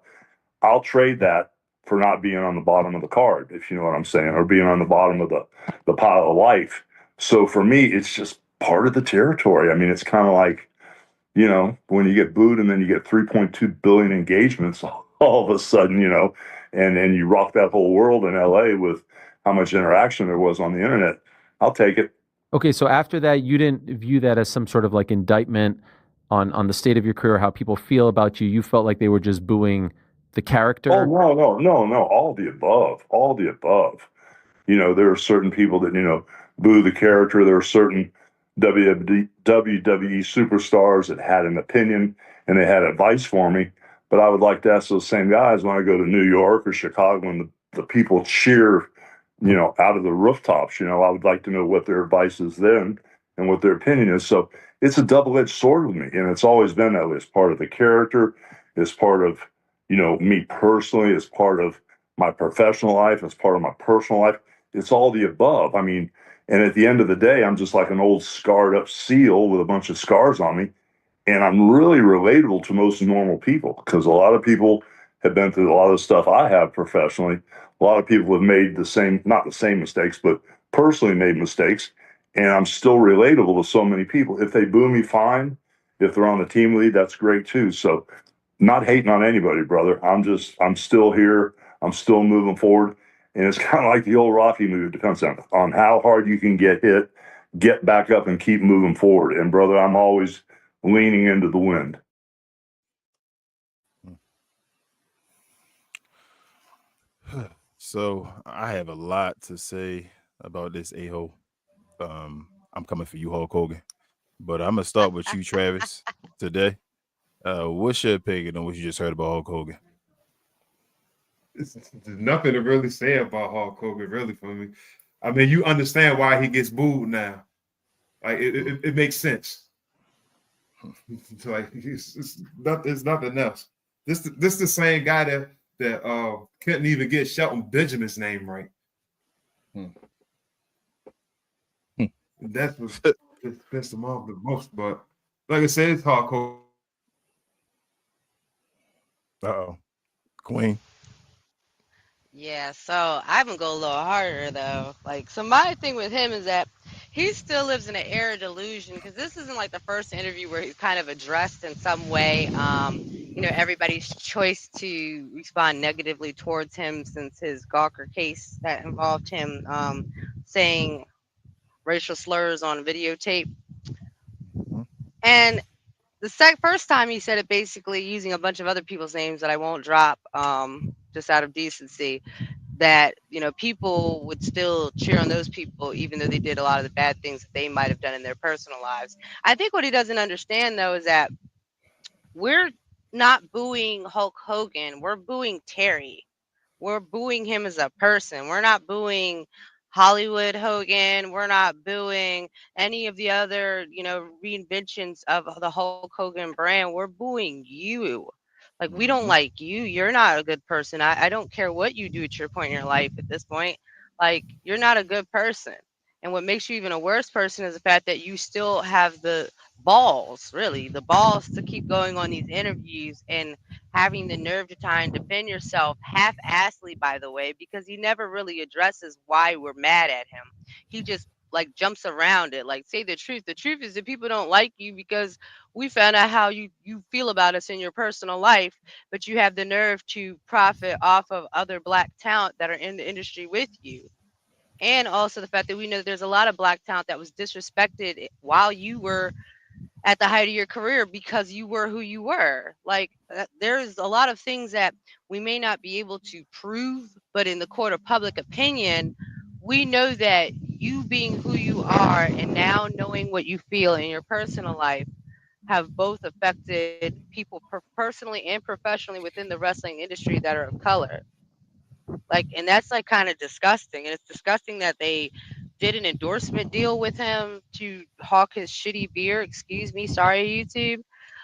I'll trade that for not being on the bottom of the card, if you know what I'm saying, or being on the bottom of the pile of life. So for me, it's just part of the territory. I mean, it's kind of like, when you get booed and then you get 3.2 billion engagements all of a sudden, and you rock that whole world in LA with how much interaction there was on the internet. I'll take it. Okay, so after that, you didn't view that as some sort of like indictment on the state of your career, how people feel about you. You felt like they were just booing the character. Oh, no, all the above, all the above. There are certain people that, boo the character. There are certain WWE superstars that had an opinion and they had advice for me. But I would like to ask those same guys when I go to New York or Chicago and the people cheer, out of the rooftops, I would like to know what their advice is then and what their opinion is. So it's a double-edged sword with me. And it's always been that way. It's part of the character. It's part of, me personally. It's part of my professional life. It's part of my personal life. It's all the above. I mean, and at the end of the day, I'm just like an old scarred up seal with a bunch of scars on me. And I'm really relatable to most normal people because a lot of people have been through a lot of stuff I have professionally. A lot of people have made not the same mistakes, but personally made mistakes. And I'm still relatable to so many people. If they boo me, fine. If they're on the team lead, that's great too. So not hating on anybody, brother. I'm still here. I'm still moving forward. And it's kind of like the old Rocky movie. It depends on how hard you can get hit, get back up and keep moving forward. And brother, I'm always leaning into the wind. So I have a lot to say about this a-hole. I'm coming for you, Hulk Hogan. But I'm gonna start with you, Travis, today. What's your opinion on what you just heard about Hulk Hogan? There's nothing to really say about Hulk Hogan, really, for me. I mean, you understand why he gets booed now. Like it makes sense. Like it's nothing else. This the same guy that couldn't even get Shelton Benjamin's name right. That's what pissed him off the most. But like I said, it's Hulk Hogan. Uh-oh. Queen. Yeah, so I'm gonna go a little harder though. Like, so my thing with him is that he still lives in an era delusion because this isn't like the first interview where he's kind of addressed in some way, everybody's choice to respond negatively towards him since his Gawker case that involved him saying racial slurs on videotape. And the first time he said it basically using a bunch of other people's names that I won't drop, just out of decency, that people would still cheer on those people even though they did a lot of the bad things that they might have done in their personal lives. I think what he doesn't understand though is that we're not booing Hulk Hogan, we're booing Terry. We're booing him as a person. We're not booing Hollywood Hogan. We're not booing any of the other, reinventions of the Hulk Hogan brand. We're booing you. Like, we don't like you. You're not a good person. I don't care what you do at your point in your life at this point. Like, you're not a good person. And what makes you even a worse person is the fact that you still have the balls, really, the balls to keep going on these interviews and having the nerve to try and defend yourself half-assly, by the way, because he never really addresses why we're mad at him. He just like jumps around it. Like, say the truth. The truth is that people don't like you because we found out how you feel about us in your personal life, but you have the nerve to profit off of other black talent that are in the industry with you. And also the fact that we know that there's a lot of black talent that was disrespected while you were at the height of your career because you were who you were. Like, there's a lot of things that we may not be able to prove, but in the court of public opinion, we know that you being who you are and now knowing what you feel in your personal life have both affected people personally and professionally within the wrestling industry that are of color. Like, and that's like kind of disgusting. And it's disgusting that they did an endorsement deal with him to hawk his shitty beer. Excuse me, sorry, YouTube.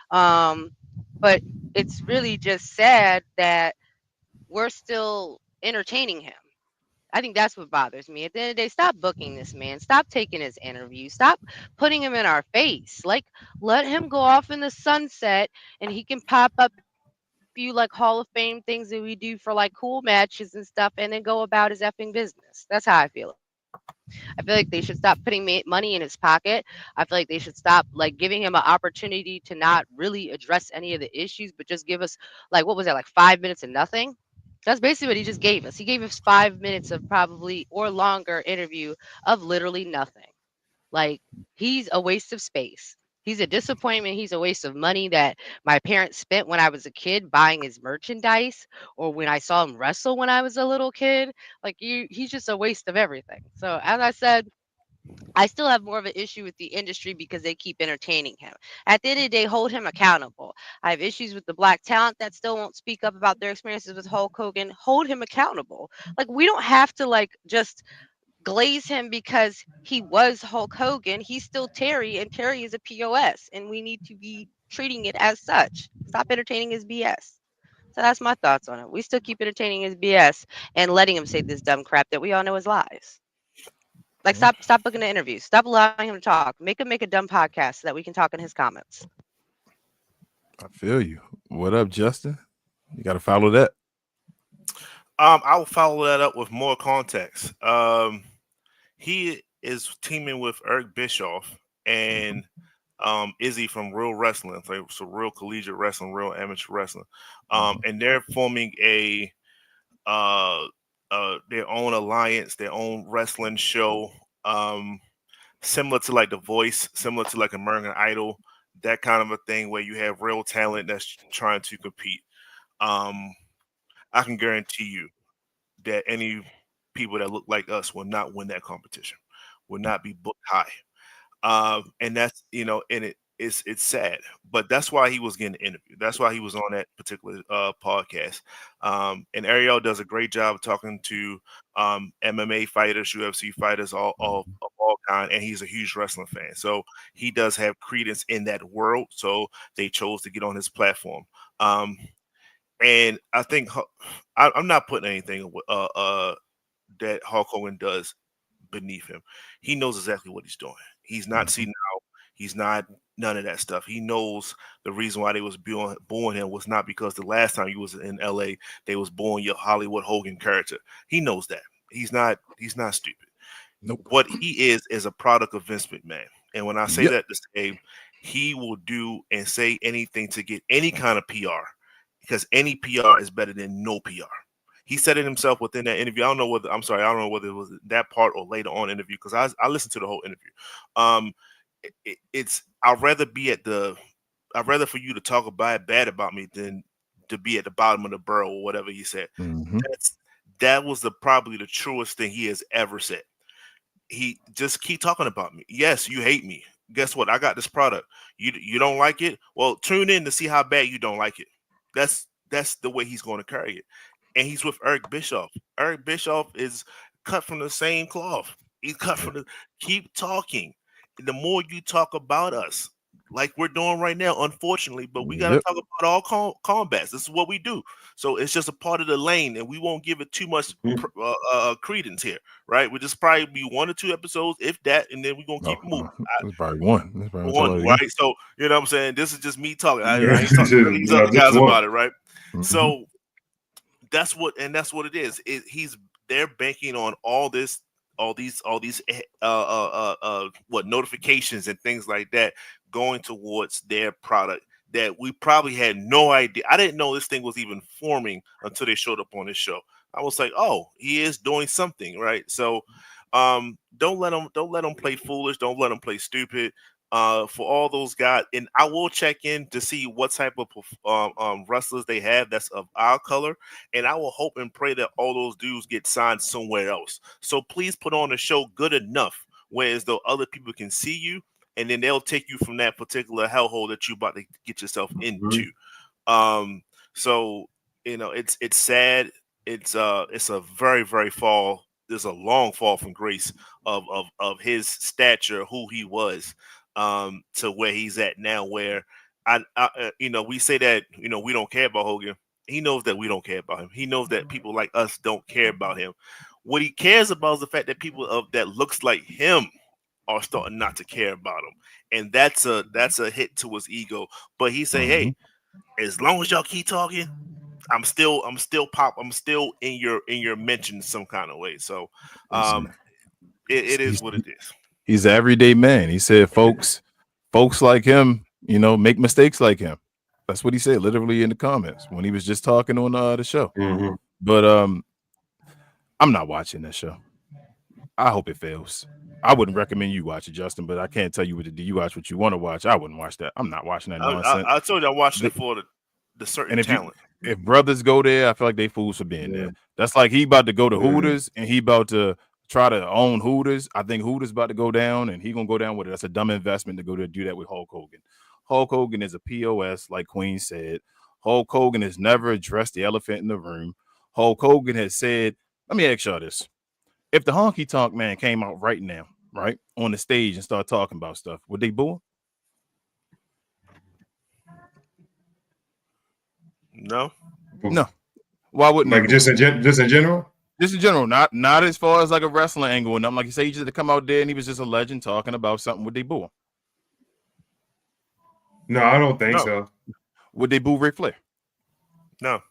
Um, but it's really just sad that we're still entertaining him. I think that's what bothers me. At the end of the day, stop booking this man. Stop taking his interview. Stop putting him in our face. Like, let him go off in the sunset and he can pop up few like Hall of Fame things that we do for like cool matches and stuff, and then go about his effing business. That's how I feel. I feel like they should stop putting money in his pocket. I feel like they should stop like giving him an opportunity to not really address any of the issues, but just give us like what was that, like 5 minutes of nothing? That's basically what he just gave us. He gave us 5 minutes of probably or longer interview of literally nothing. Like, he's a waste of space. He's a disappointment. He's a waste of money that my parents spent when I was a kid buying his merchandise or when I saw him wrestle when I was a little kid. Like, he's just a waste of everything. So, as I said, I still have more of an issue with the industry because they keep entertaining him. At the end of the day, hold him accountable. I have issues with the black talent that still won't speak up about their experiences with Hulk Hogan. Hold him accountable. Like, we don't have to like just glaze him because he was Hulk Hogan. He's still Terry, and Terry is a POS, and we need to be treating it as such. Stop entertaining his BS. So that's my thoughts on it. We still keep entertaining his BS and letting him say this dumb crap that we all know is lies. Like, stop booking the interviews. Stop allowing him to talk. Make him make a dumb podcast so that we can talk in his comments. I feel you. What up, Justin? You got to follow that. I will follow that up with more context. He is teaming with Eric Bischoff and Izzy from Real Wrestling, so Real Collegiate Wrestling, Real Amateur Wrestling, and they're forming a their own alliance, their own wrestling show, similar to like The Voice, similar to like American Idol, that kind of a thing where you have real talent that's trying to compete. I can guarantee you that any people that look like us will not win that competition, will not be booked high. And that's, and it's sad, but that's why he was getting interviewed. That's why he was on that particular podcast. And Ariel does a great job of talking to MMA fighters, UFC fighters, all of all kind, and he's a huge wrestling fan. So he does have credence in that world. So they chose to get on his platform. And I think I'm not putting anything that Hulk Hogan does beneath him. He knows exactly what he's doing. He's not senile. He's not none of that stuff. He knows the reason why they was booing him was not because the last time he was in LA, they was booing your Hollywood Hogan character. He knows that. He's not stupid. Nope. What he is a product of Vince McMahon. And when I say that to say, he will do and say anything to get any kind of PR, because any PR is better than no PR. He said it himself within that interview. I don't know whether it was that part or later on interview, because I listened to the whole interview. I'd rather for you to talk bad about me than to be at the bottom of the barrel or whatever he said. That was probably the truest thing he has ever said. He just keep talking about me. Yes, you hate me. Guess what? I got this product. You don't like it? Well, tune in to see how bad you don't like it. That's the way he's going to carry it. And he's with Eric Bischoff. Eric Bischoff is cut from the same cloth. He's cut from the. Keep talking. The more you talk about us, like we're doing right now, unfortunately, but we got to talk about all combats. This is what we do. So it's just a part of the lane, and we won't give it too much credence here, right? We'll just probably be 1 or 2 episodes, if that, and then we're going to keep moving. It's probably one. Right? So, you know what I'm saying? This is just me talking. I ain't talking to these other guys about it, right? So that's what it is. They're banking on all this all these what notifications and things like that going towards their product that we probably had no idea. I didn't know this thing was even forming until they showed up on this show. I was like, oh, he is doing something, right? So don't let them play foolish. Don't let them play stupid. For all those guys, and I will check in to see what type of wrestlers they have that's of our color, and I will hope and pray that all those dudes get signed somewhere else. So please put on a show good enough, whereas though other people can see you, and then they'll take you from that particular hellhole that you're about to get yourself into. So it's sad. It's a very, very fall. There's a long fall from grace of his stature, who he was, to where he's at now. Where we say that we don't care about Hogan. He knows that we don't care about him. He knows that people like us don't care about him. What he cares about is the fact that people that looks like him are starting not to care about him, and that's a hit to his ego. But he say, hey, as long as y'all keep talking, I'm still in your mention some kind of way. So it is what it is. He's an everyday man. He said folks like him, make mistakes like him. That's what he said literally in the comments when he was just talking on the show. But I'm not watching that show. I hope it fails. I wouldn't recommend you watch it, Justin, but I can't tell you what to do. You watch what you want to watch. I wouldn't watch that. I'm not watching that nonsense. I told you I'm watching it for the certain talent. If brothers go there, I feel like they fools for being there. That's like he about to go to Hooters and he about to try to own Hooters. I think Hooters about to go down and he gonna go down with it. That's a dumb investment to go to do that with Hulk Hogan. Hulk Hogan is a POS, like Queen said. Hulk Hogan has never addressed the elephant in the room. Hulk Hogan has said, let me ask y'all this. If the Honky Tonk Man came out right now, right, on the stage and started talking about stuff, would they boo him? No. Why wouldn't like just in general? Just in general, not as far as like a wrestling angle and nothing. Like you say, he just to come out there and he was just a legend talking about something. Would they boo him? No, I don't think so. Would they boo Ric Flair? No.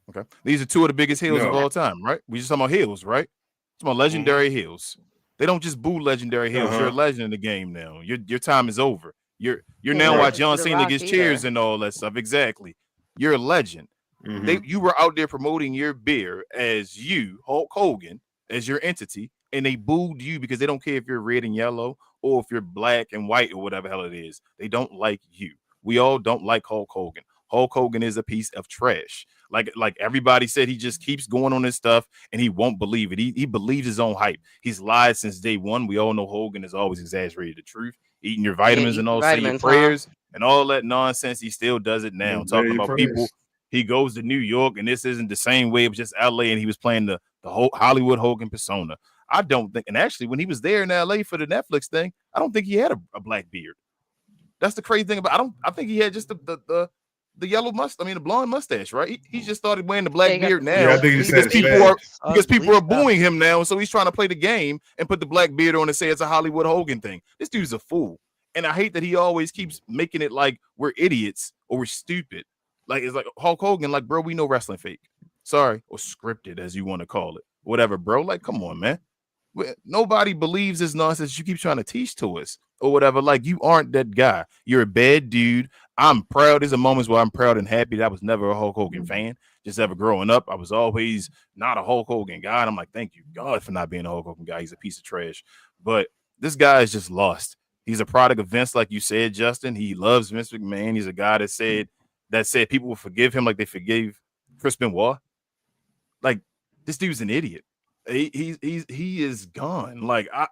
Okay. These are two of the biggest heels of all time, right? We just talking about heels, right? It's about legendary heels. They don't just boo legendary heels. You're a legend in the game now. Your time is over. You're now why John Cena gets cheers and all that stuff. Exactly. You're a legend. You were out there promoting your beer as you, Hulk Hogan, as your entity, and they booed you because they don't care if you're red and yellow or if you're black and white or whatever hell it is. They don't like you. We all don't like Hulk Hogan. Hulk Hogan is a piece of trash. Like everybody said, he just keeps going on his stuff and he won't believe it. He believes his own hype. He's lied since day one. We all know Hogan has always exaggerated the truth. Eating your vitamins and all, say your prayers and all that nonsense. He still does it now. Talking about people. He goes to New York and this isn't the same way. It was just LA and he was playing the whole Hollywood Hogan persona. I don't think, and actually when he was there in LA for the Netflix thing, I don't think he had a black beard. That's the crazy thing about. I think he had just the yellow mustache. I mean the blonde mustache, right? He just started wearing the black beard now. Yeah, I think because people are booing him now, so he's trying to play the game and put the black beard on and say it's a Hollywood Hogan thing. This dude's a fool, and I hate that he always keeps making it like we're idiots or we're stupid. Like it's like Hulk Hogan, like bro, we know wrestling fake. Sorry, or scripted as you want to call it, whatever, bro. Like, come on, man. Nobody believes this nonsense you keep trying to teach to us or whatever. Like, you aren't that guy. You're a bad dude. I'm proud. There's a moments where I'm proud and happy that I was never a Hulk Hogan fan. Just ever growing up, I was always not a Hulk Hogan guy. And I'm like, thank you, God, for not being a Hulk Hogan guy. He's a piece of trash. But this guy is just lost. He's a product of Vince, like you said, Justin. He loves Vince McMahon. He's a guy that said people will forgive him like they forgave Chris Benoit. Like, this dude's an idiot. He is gone. Like I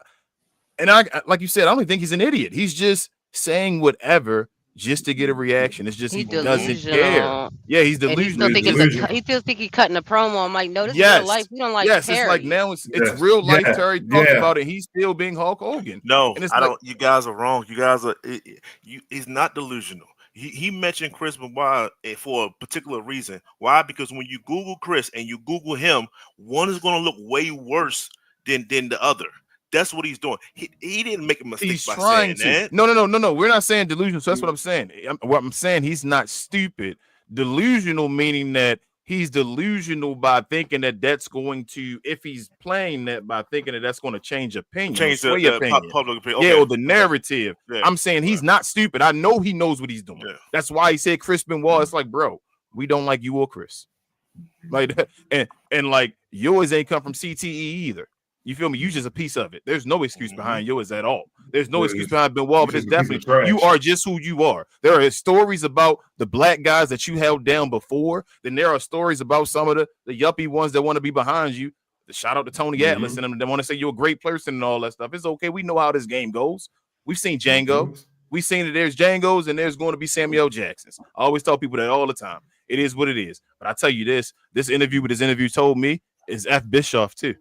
like you said, I don't think he's an idiot. He's just saying whatever just to get a reaction. It's just he doesn't care. Yeah, he's delusional. He still think he's cutting a promo. I'm like, no, this is real life. We don't like Terry. It's like now it's real life. Terry talks about it. He's still being Hulk Hogan. No, and I don't. You guys are wrong. You guys are. He's not delusional. He mentioned Chris Benoit for a particular reason. Why? Because when you Google Chris and you Google him, one is going to look way worse than the other. That's what he's doing. He didn't make a mistake he's by trying saying to. that. No. We're not saying delusional. So that's what I'm saying. What I'm saying, he's not stupid. Delusional meaning that he's delusional by thinking that that's going to, if he's playing that by thinking that that's going to change opinion, Change sway the opinion. public opinion. Yeah, Okay. or the narrative. Yeah. I'm saying he's not stupid. I know he knows what he's doing. Yeah. That's why he said Chris Benoit. It's like, bro, we don't like you or Chris. Like, and like yours ain't come from CTE either. You feel me? You just a piece of it. There's no excuse behind yours at all. There's no excuse behind Benoit, but it's definitely you are just who you are. There are stories about the black guys that you held down before. Then there are stories about some of the yuppie ones that want to be behind you. Shout out to Tony Atlas and them that want to say you're a great person and all that stuff. It's okay. We know how this game goes. We've seen Django. We've seen that there's Django's and there's going to be Samuel Jacksons. I always tell people that all the time. It is what it is. But I tell you this interview told me is F. Bischoff too.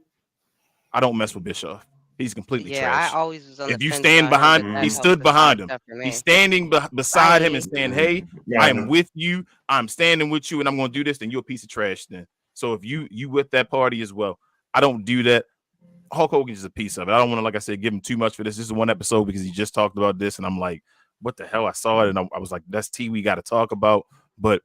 I don't mess with Bischoff. He's completely trash. I always was on if the you fence stand about behind, him, he stood behind him. He's standing beside him and Right. saying, hey, I am with you. I'm standing with you and I'm going to do this. Then you're a piece of trash then. So if you with that party as well, I don't do that. Hulk Hogan is a piece of it. I don't want to, like I said, give him too much for this. This is one episode because he just talked about this. And I'm like, what the hell? I saw it and I was like, that's T we got to talk about. But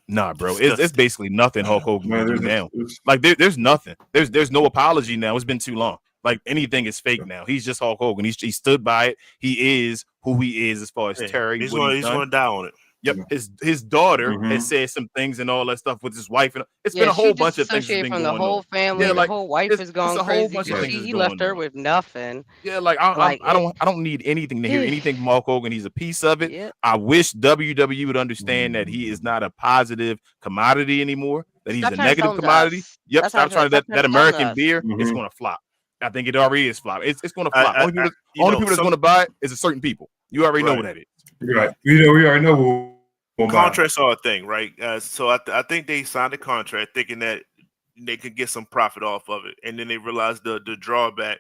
nah, bro, it's basically nothing Hulk Hogan can do now. Like there's nothing. There's no apology now. It's been too long. Like anything is fake now. He's just Hulk Hogan. He stood by it. He is who he is as far as Terry. He's going to die on it. Yep, his daughter has said some things and all that stuff with his wife, and it's been a whole bunch of things that's been from going the whole on. family. Yeah, like, the whole wife is going crazy. He left her with nothing. Yeah, like I don't need anything to hear anything from Hulk Hogan. He's a piece of it. Yep. I wish WWE would understand that he is not a positive commodity anymore. That he's a negative commodity. Yep, stop trying that American beer. It's going to flop. I think it already is flop. It's going to flop. Only people that's going to buy it is a certain people. You already know what that is. Right. We already know who contracts are a thing, right? So I think they signed a contract thinking that they could get some profit off of it, and then they realized the drawback.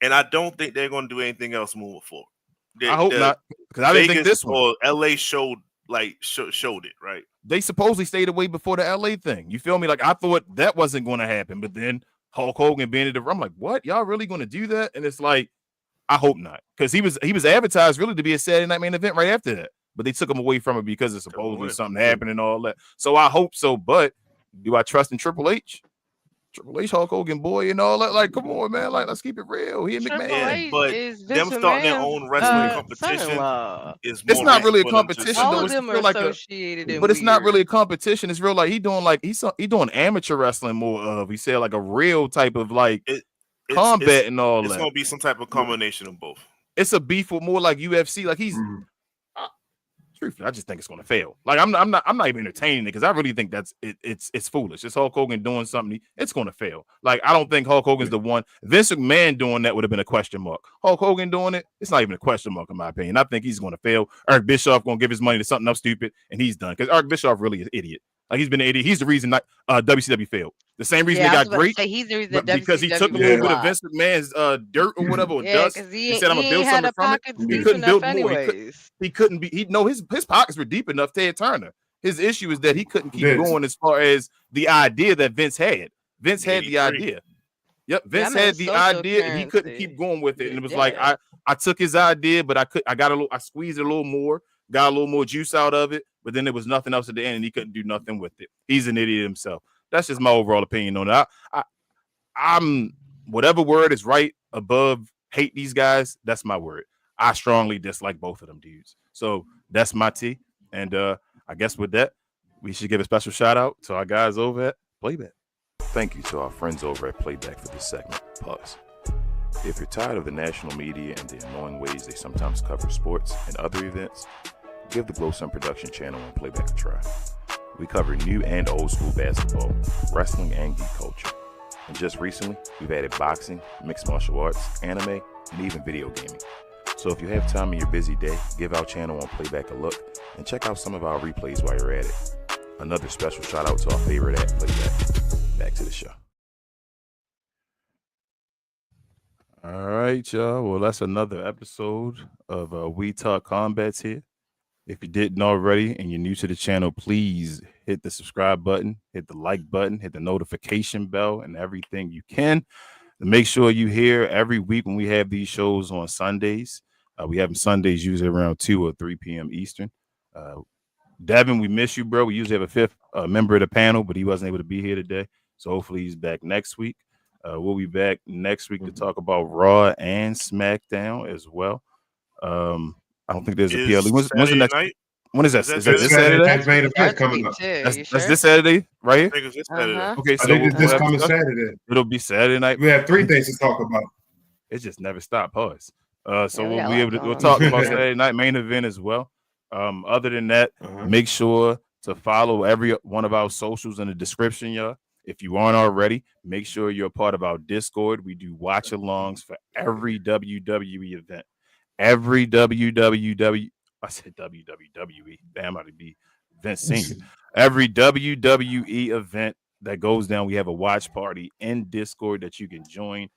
And I don't think they're going to do anything else moving forward. I hope not, because I didn't think this one. Or LA showed it, right? They supposedly stayed away before the LA thing. You feel me? Like I thought that wasn't going to happen, but then Hulk Hogan being in the room, I'm like, what? Y'all really going to do that? And it's like, I hope not, because he was advertised really to be a Saturday Night Main Event right after that, but they took him away from it because of supposedly something happened and all that. So I hope so, but do I trust in Triple H? Triple H, Hulk Hogan, boy, and all that. Like, come on, man. Like, let's keep it real. He and McMahon. But them starting their own wrestling competition is more. It's not really a competition, all though. of them are associated, but it's not really a competition. It's real. Like he's doing amateur wrestling more of. He said like a real type of like combat and all that. It's gonna be some type of combination of both. It's a beef with more like UFC. Like he's. Truthfully, I just think it's going to fail. Like I'm not even entertaining it because I really think that's it's foolish. It's Hulk Hogan doing something. It's going to fail. Like I don't think Hulk Hogan's the one. Vince McMahon doing that would have been a question mark. Hulk Hogan doing it, it's not even a question mark in my opinion. I think he's going to fail. Eric Bischoff going to give his money to something else stupid, and he's done because Eric Bischoff really is an idiot. Like he's been an idiot. He's the reason WCW failed. The same reason they got great. He's the reason because he took a little bit of Vince McMahon's dirt or whatever or dust. He said I'm gonna build something from it. He couldn't build more. He couldn't be. His pockets were deep enough. Ted Turner. His issue is that he couldn't keep going as far as the idea that Vince had. Vince had the idea. Yep, Vince had the idea, and he couldn't keep going with it. And it was like I took his idea, but I squeezed it a little more, got a little more juice out of it. But then there was nothing else at the end, and he couldn't do nothing with it. He's an idiot himself. That's just my overall opinion on it. I'm whatever word is right above hate these guys. That's my word. I strongly dislike both of them dudes. So that's my T. And I guess with that, we should give a special shout out to our guys over at Playback. Thank you to our friends over at Playback for this segment. Pause. If you're tired of the national media and the annoying ways they sometimes cover sports and other events, give the Glow Sun Production channel on Playback a try. We cover new and old school basketball, wrestling, and geek culture. And just recently, we've added boxing, mixed martial arts, anime, and even video gaming. So if you have time in your busy day, give our channel on Playback a look and check out some of our replays while you're at it. Another special shout out to our favorite at Playback. Back to the show. All right, y'all. Well, that's another episode of We Talk Combats here. If you didn't already and you're new to the channel, please hit the subscribe button, hit the like button, hit the notification bell, and everything you can. And make sure you hear every week when we have these shows on Sundays. We have them Sundays usually around 2 or 3 p.m. Eastern. Devin, we miss you, bro. We usually have a fifth member of the panel, but he wasn't able to be here today. So hopefully he's back next week. We'll be back next week to talk about Raw and SmackDown as well. I don't think there's a PLE. When's the Saturday next? night? When is that? Is that Is that This this Saturday Saturday? night's main event Starts coming week up. 2. You That's sure? this Saturday, right I here. think it's this Saturday. Uh-huh. Okay, I so think it's we'll this have coming discussion. Saturday. It'll be Saturday night. We have 3 things to talk about. It just never stopped. Pause. So Yeah, we we'll got a be lot able to going we'll on. talk about Saturday night main event as well. Other than that, make sure to follow every one of our socials in the description, y'all. If you aren't already, make sure you're a part of our Discord. We do watch-alongs for every WWE event. Every WWW, I said WWE. Damn, I'd be Vince Senior. Every WWE event that goes down, we have a watch party in Discord that you can join.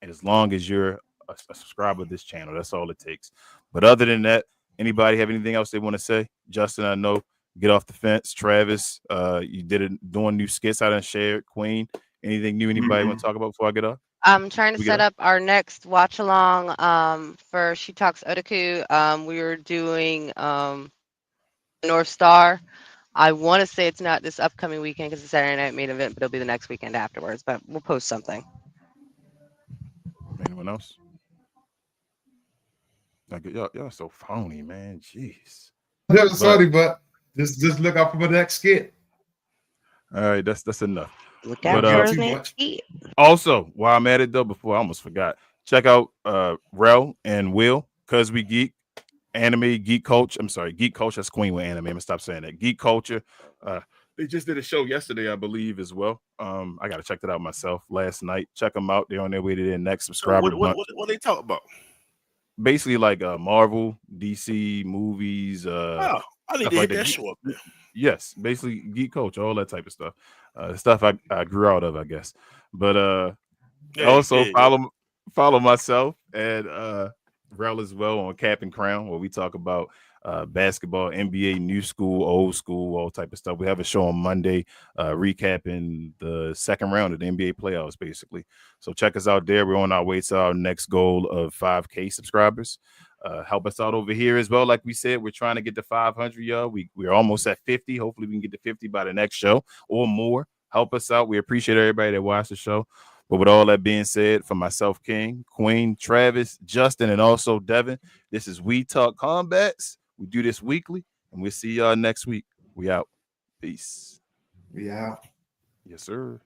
And as long as you're a subscriber to this channel, that's all it takes. But other than that, anybody have anything else they want to say? Justin, I know. Get off the fence. Travis, you did it doing new skits I done shared. Queen, anything new anybody want to talk about before I get off? I'm trying to set up our next watch along for She Talks Otaku. We were doing North Star. I want to say it's not this upcoming weekend because it's Saturday night main event, but it'll be the next weekend afterwards. But we'll post something. Anyone else? Like, y'all so phony, man. Jeez. That was funny, but just look out for the next skit. All right, that's enough. Look out But, for too the much. next skit. Also, while I'm at it though, before I almost forgot, check out Rel and Will, Cause We Geek, Anime Geek Culture. I'm sorry, Geek Culture. That's Queen with anime. I'm gonna stop saying that. Geek Culture. They just did a show yesterday, I believe, as well. I gotta check that out myself last night. Check them out. They're on their way to their next subscriber. So what they talk about? Basically, like Marvel, DC movies. I need to hit that show up there. Yes, basically geek culture, all that type of stuff. Stuff I grew out of, I guess. But follow myself and Rel as well on Cap and Crown, where we talk about basketball, NBA, new school, old school, all type of stuff. We have a show on Monday recapping the second round of the NBA playoffs, basically. So check us out there. We're on our way to our next goal of 5K subscribers. Help us out over here as well. Like we said, we're trying to get to 500, y'all. We're almost at 50. Hopefully we can get to 50 by the next show or more. Help us out. We appreciate everybody that watched the show. But with all that being said, for myself, King, Queen, Travis, Justin, and also Devin, this is We Talk Combats. We do this weekly, and we'll see y'all next week. We out. Peace. We out. Yes, sir.